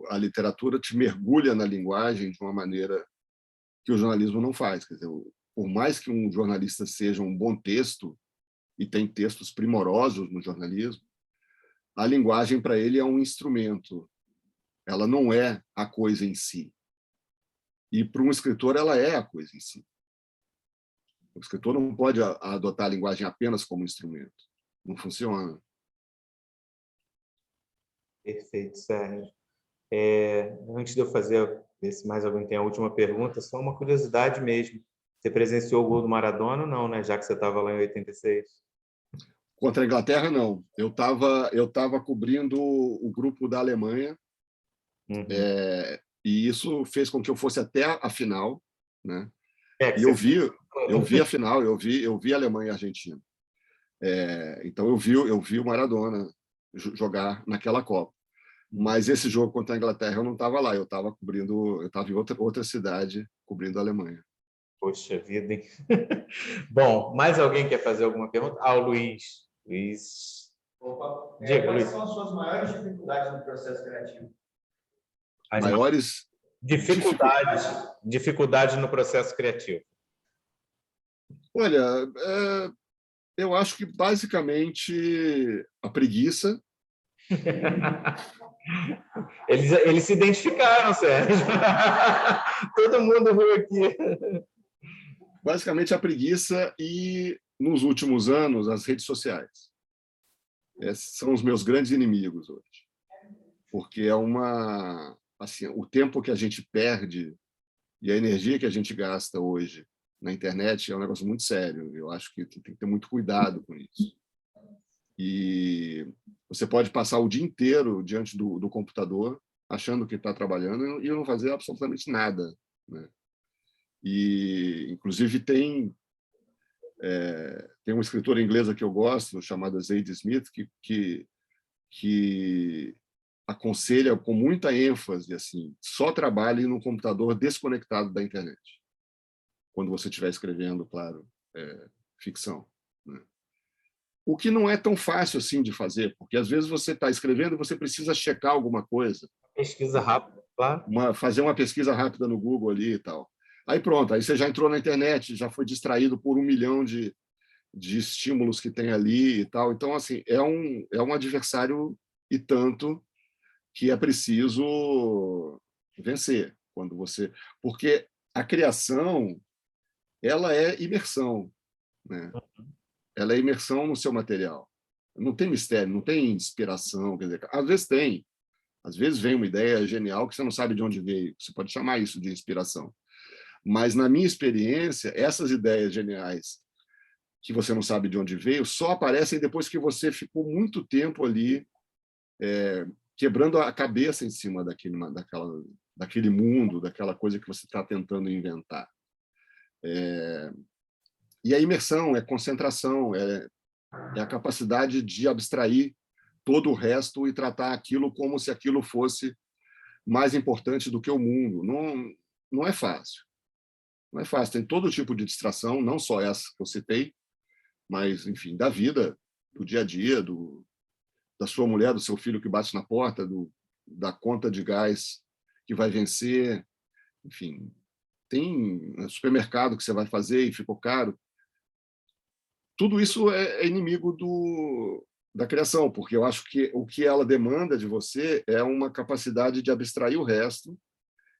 A literatura te mergulha na linguagem de uma maneira que o jornalismo não faz. Quer dizer, por mais que um jornalista seja um bom texto, e tem textos primorosos no jornalismo, a linguagem para ele é um instrumento. Ela não é a coisa em si. E para um escritor ela é a coisa em si. O escritor não pode adotar a linguagem apenas como instrumento. Não funciona. Perfeito, Sérgio. Antes de eu ver se mais alguém tem a última pergunta, só uma curiosidade mesmo. Você presenciou o gol do Maradona ou não, né? Já que você estava lá em 86? Contra a Inglaterra, não. Eu tava cobrindo o grupo da Alemanha, e isso fez com que eu fosse até a final, né? E eu vi a final, eu vi a Alemanha e a Argentina. Então eu vi o Maradona jogar naquela Copa. Mas esse jogo contra a Inglaterra eu não estava lá, eu estava em outra cidade cobrindo a Alemanha. Poxa vida, hein? Bom, mais alguém quer fazer alguma pergunta? O Luiz. Opa. Diga, Quais Luiz. são as suas maiores dificuldades no processo criativo? Maiores dificuldades no processo criativo. Olha, eu acho que basicamente a preguiça. Eles se identificaram, Sérgio. Todo mundo viu aqui. Basicamente a preguiça e, nos últimos anos, as redes sociais. Esses são os meus grandes inimigos hoje. Porque assim, o tempo que a gente perde e a energia que a gente gasta hoje na internet é um negócio muito sério. Eu acho que tem que ter muito cuidado com isso. E você pode passar o dia inteiro diante do computador achando que está trabalhando e não fazer absolutamente nada, né? E, inclusive, tem uma escritora inglesa que eu gosto, chamada Zadie Smith, que aconselha com muita ênfase assim: só trabalhe no computador desconectado da internet, quando você estiver escrevendo, claro, ficção, né? O que não é tão fácil assim de fazer, porque às vezes você está escrevendo e você precisa checar alguma coisa. Pesquisa rápida, claro. Fazer uma pesquisa rápida no Google ali e tal. Aí pronto, aí você já entrou na internet, já foi distraído por 1 milhão de estímulos que tem ali e tal. Então, assim, é um adversário e tanto que é preciso vencer. Porque a criação, ela é imersão, né? Ela é imersão no seu material. Não tem mistério, não tem inspiração. Quer dizer, às vezes tem. Às vezes vem uma ideia genial que você não sabe de onde veio. Você pode chamar isso de inspiração. Mas, na minha experiência, essas ideias geniais que você não sabe de onde veio só aparecem depois que você ficou muito tempo ali quebrando a cabeça em cima daquele mundo, daquela coisa que você está tentando inventar. E a imersão, é concentração, é a capacidade de abstrair todo o resto e tratar aquilo como se aquilo fosse mais importante do que o mundo. Não é fácil. Não é fácil. Tem todo tipo de distração, não só essa que eu citei, mas, enfim, da vida, do dia a dia, da sua mulher, do seu filho que bate na porta, da conta de gás que vai vencer. Enfim, tem supermercado que você vai fazer e ficou caro. Tudo isso é inimigo da criação, porque eu acho que o que ela demanda de você é uma capacidade de abstrair o resto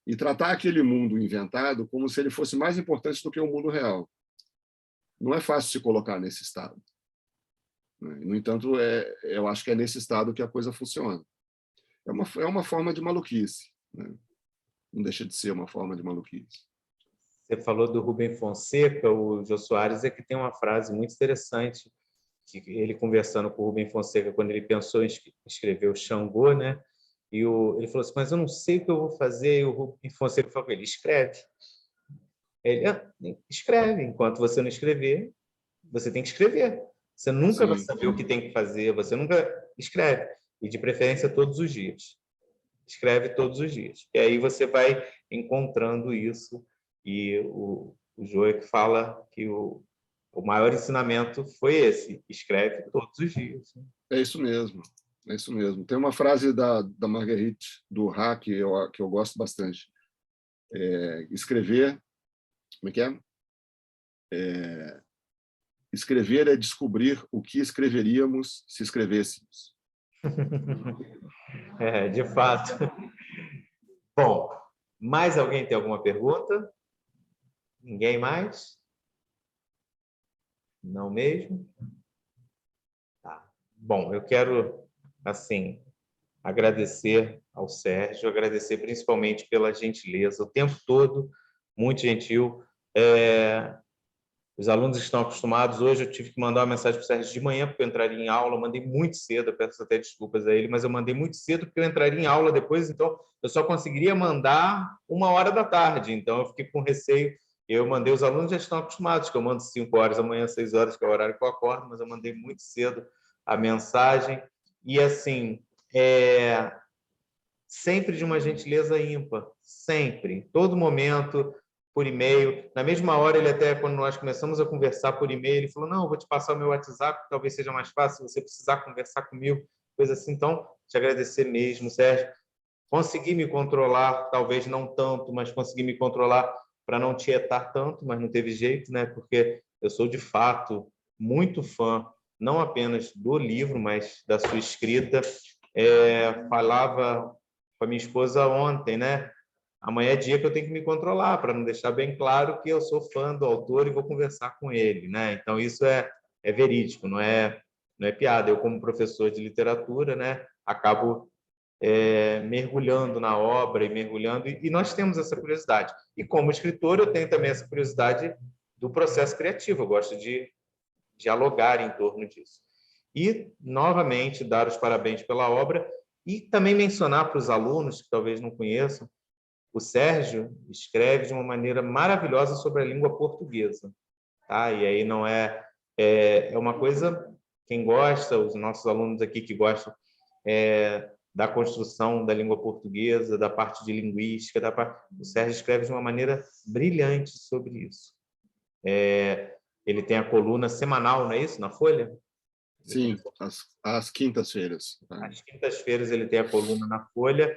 e tratar aquele mundo inventado como se ele fosse mais importante do que o mundo real. Não é fácil se colocar nesse estado. No entanto, eu acho que é nesse estado que a coisa funciona. É uma forma de maluquice, né? Não deixa de ser uma forma de maluquice. Você falou do Rubem Fonseca, o Jô Soares é que tem uma frase muito interessante, que ele conversando com o Rubem Fonseca, quando ele pensou em escrever o Xangô, né? E ele falou assim, mas eu não sei o que eu vou fazer. E o Rubem Fonseca falou com ele, escreve. Escreve. Enquanto você não escrever, você tem que escrever. Você nunca vai saber o que tem que fazer, você nunca escreve. E, de preferência, todos os dias. Escreve todos os dias. E aí você vai encontrando isso. E o Jô que fala que o maior ensinamento foi esse, escreve todos os dias. É isso mesmo. É isso mesmo. Tem uma frase da Marguerite Duras que eu gosto bastante. Escrever... Como é que é? Escrever é descobrir o que escreveríamos se escrevêssemos. De fato. Bom, mais alguém tem alguma pergunta? Ninguém mais? Não mesmo? Tá. Bom, eu quero, assim, agradecer ao Sérgio, agradecer principalmente pela gentileza, o tempo todo, muito gentil. Os alunos estão acostumados. Hoje eu tive que mandar uma mensagem para o Sérgio de manhã, porque eu entraria em aula, eu mandei muito cedo, eu peço até desculpas a ele, mas eu mandei muito cedo porque eu entraria em aula depois, então eu só conseguiria mandar 13h. Então eu fiquei com receio. Eu mandei, os alunos já estão acostumados, que eu mando 5h da manhã, 6h, que é o horário que eu acordo, mas eu mandei muito cedo a mensagem. E, assim, sempre de uma gentileza ímpar, sempre, em todo momento, por e-mail. Na mesma hora, ele até, quando nós começamos a conversar por e-mail, ele falou, não, eu vou te passar o meu WhatsApp, talvez seja mais fácil se você precisar conversar comigo, coisa assim. Então, te agradecer mesmo, Sérgio. Consegui me controlar, talvez não tanto, mas consegui me controlar para não tietar tanto, mas não teve jeito, né? Porque eu sou, de fato, muito fã, não apenas do livro, mas da sua escrita. Falava com a minha esposa ontem, né? Amanhã é dia que eu tenho que me controlar, para não deixar bem claro que eu sou fã do autor e vou conversar com ele, né? Então, isso é verídico, não é piada. Eu, como professor de literatura, né, acabo mergulhando na obra e mergulhando, e nós temos essa curiosidade. E, como escritor, eu tenho também essa curiosidade do processo criativo, eu gosto de dialogar em torno disso. E, novamente, dar os parabéns pela obra e também mencionar para os alunos que talvez não conheçam, o Sérgio escreve de uma maneira maravilhosa sobre a língua portuguesa. Tá? E aí não é uma coisa, quem gosta, os nossos alunos aqui que gostam da construção da língua portuguesa, da parte de linguística, o Sérgio escreve de uma maneira brilhante sobre isso. Ele tem a coluna semanal, não é isso? Na Folha? Sim, às quintas-feiras. Às quintas-feiras ele tem a coluna na Folha.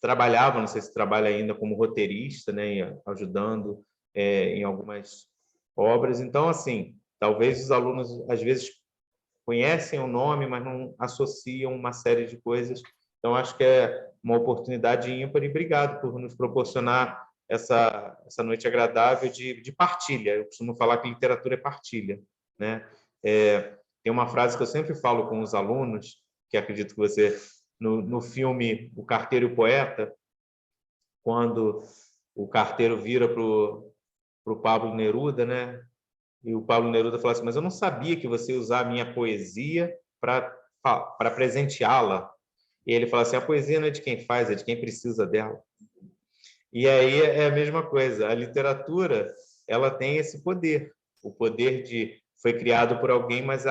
Trabalhava, não sei se trabalha ainda como roteirista, né, ajudando em algumas obras. Então, assim, talvez os alunos, às vezes, conhecem o nome, mas não associam uma série de coisas. Então, acho que é uma oportunidade ímpar e obrigado por nos proporcionar essa noite agradável de partilha. Eu costumo falar que literatura é partilha, né? Tem uma frase que eu sempre falo com os alunos, que acredito que você, no filme O Carteiro e o Poeta, quando o carteiro vira para o Pablo Neruda, né? E o Pablo Neruda fala assim, mas eu não sabia que você ia usar a minha poesia para presenteá-la. E ele fala assim, a poesia não é de quem faz, é de quem precisa dela. E aí é a mesma coisa. A literatura, ela tem esse poder. O poder foi criado por alguém, mas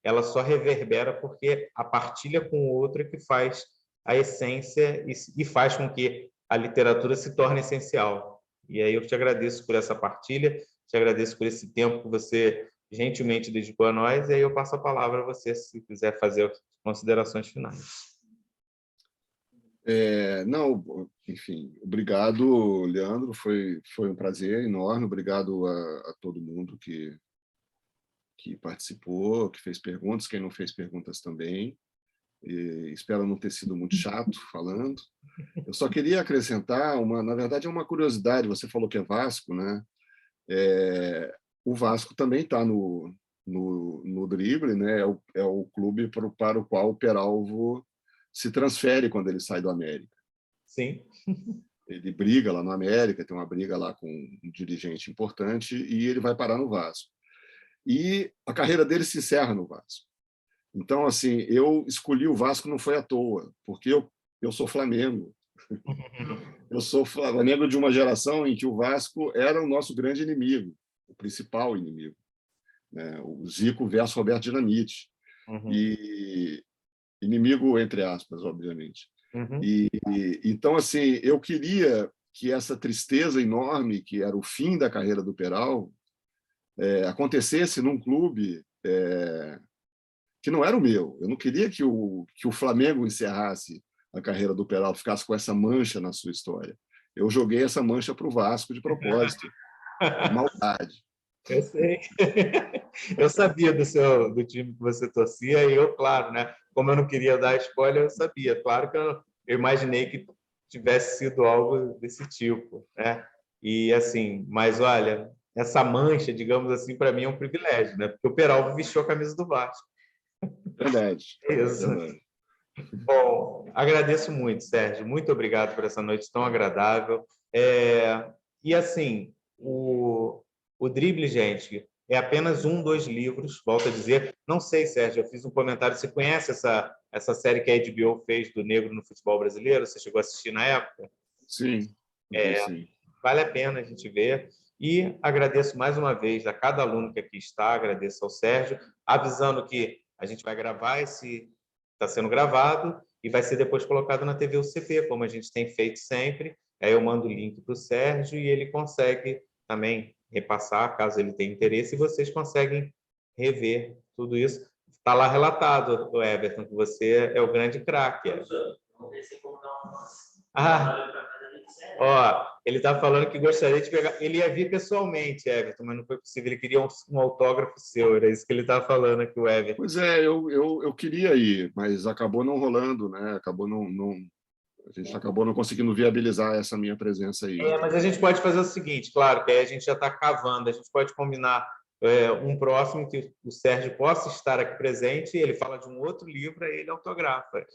ela só reverbera porque a partilha com o outro é que faz a essência e faz com que a literatura se torne essencial. E aí eu te agradeço por essa partilha, te agradeço por esse tempo que você gentilmente dedicou a nós, e aí eu passo a palavra a você, se quiser fazer as considerações finais. Não, enfim, obrigado, Leandro, foi um prazer enorme, obrigado a todo mundo que participou, que fez perguntas, quem não fez perguntas também. E espero não ter sido muito chato falando. Eu só queria acrescentar, na verdade é uma curiosidade, você falou que é Vasco, né? O Vasco também está no drible, né? É o clube para o qual o Peralvo se transfere quando ele sai do América. Sim. Ele briga lá no América, tem uma briga lá com um dirigente importante e ele vai parar no Vasco. E a carreira dele se encerra no Vasco. Então, assim, eu escolhi o Vasco não foi à toa, porque eu sou Flamengo. Eu sou Flamengo de uma geração em que o Vasco era o nosso grande inimigo, o principal inimigo, né? O Zico versus Roberto Dinamite. E inimigo entre aspas, obviamente. Então, assim, eu queria que essa tristeza enorme, que era o fim da carreira do Peralvo, acontecesse num clube que não era o meu. Eu não queria que o Flamengo encerrasse a carreira do Peralvo, ficasse com essa mancha na sua história. Eu joguei essa mancha para o Vasco de propósito, de maldade. Eu sei. Eu sabia do time que você torcia e eu, claro, né? Como eu não queria dar spoiler, eu sabia. Claro que eu imaginei que tivesse sido algo desse tipo, né? E assim, mas olha, essa mancha, digamos assim, para mim é um privilégio, né? Porque o Peralvo vestiu a camisa do Vasco. Verdade. É isso. Verdade. Bom, agradeço muito, Sérgio. Muito obrigado por essa noite tão agradável. E assim, o Drible, gente, é apenas dois livros, volto a dizer. Não sei, Sérgio, eu fiz um comentário. Você conhece essa série que a HBO fez do Negro no futebol brasileiro? Você chegou a assistir na época? Sim, sim. Vale a pena a gente ver. E agradeço mais uma vez a cada aluno que aqui está, agradeço ao Sérgio, avisando que a gente vai gravar está sendo gravado e vai ser depois colocado na TV UCP, como a gente tem feito sempre. Aí eu mando o link para o Sérgio e ele consegue também repassar, caso ele tenha interesse, e vocês conseguem rever tudo isso. Está lá relatado, o Everton, que você é o grande craque. Ele está falando que gostaria de pegar. Ele ia vir pessoalmente, Everton, mas não foi possível. Ele queria um autógrafo seu, era isso que ele estava falando aqui, o Everton. Pois é, eu queria ir, mas acabou não rolando, né? A gente acabou não conseguindo viabilizar essa minha presença aí. Mas a gente pode fazer o seguinte, claro, que aí a gente já está cavando, a gente pode combinar um próximo que o Sérgio possa estar aqui presente, ele fala de um outro livro, aí ele autografa.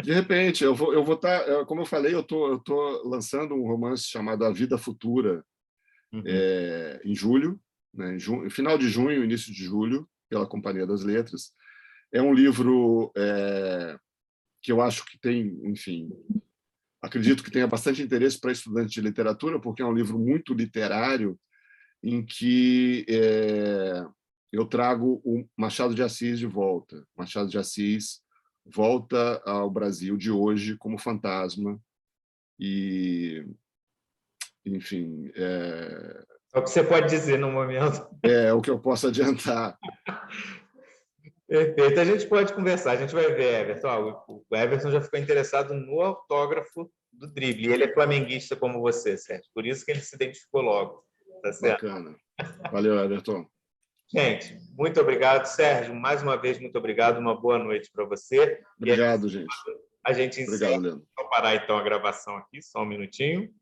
De repente, eu vou estar, como eu falei, eu tô lançando um romance chamado A Vida Futura em julho, né, final de junho, início de julho, pela Companhia das Letras. É um livro que eu acho que tem, enfim, acredito que tenha bastante interesse para estudantes de literatura, porque é um livro muito literário, em que eu trago o Machado de Assis de volta. Machado de Assis volta ao Brasil de hoje como fantasma e, enfim, é o que você pode dizer no momento. É o que eu posso adiantar. Perfeito, a gente pode conversar, a gente vai ver, Everton. O Everton já ficou interessado no autógrafo do Drible, e ele é flamenguista como você, Sérgio, por isso que ele se identificou logo. Tá certo? Bacana. Valeu, Everton. Gente, muito obrigado, Sérgio. Mais uma vez, muito obrigado. Uma boa noite para você. Obrigado, gente. A gente encerra. Obrigado, Leandro. Vou parar então a gravação aqui, só um minutinho.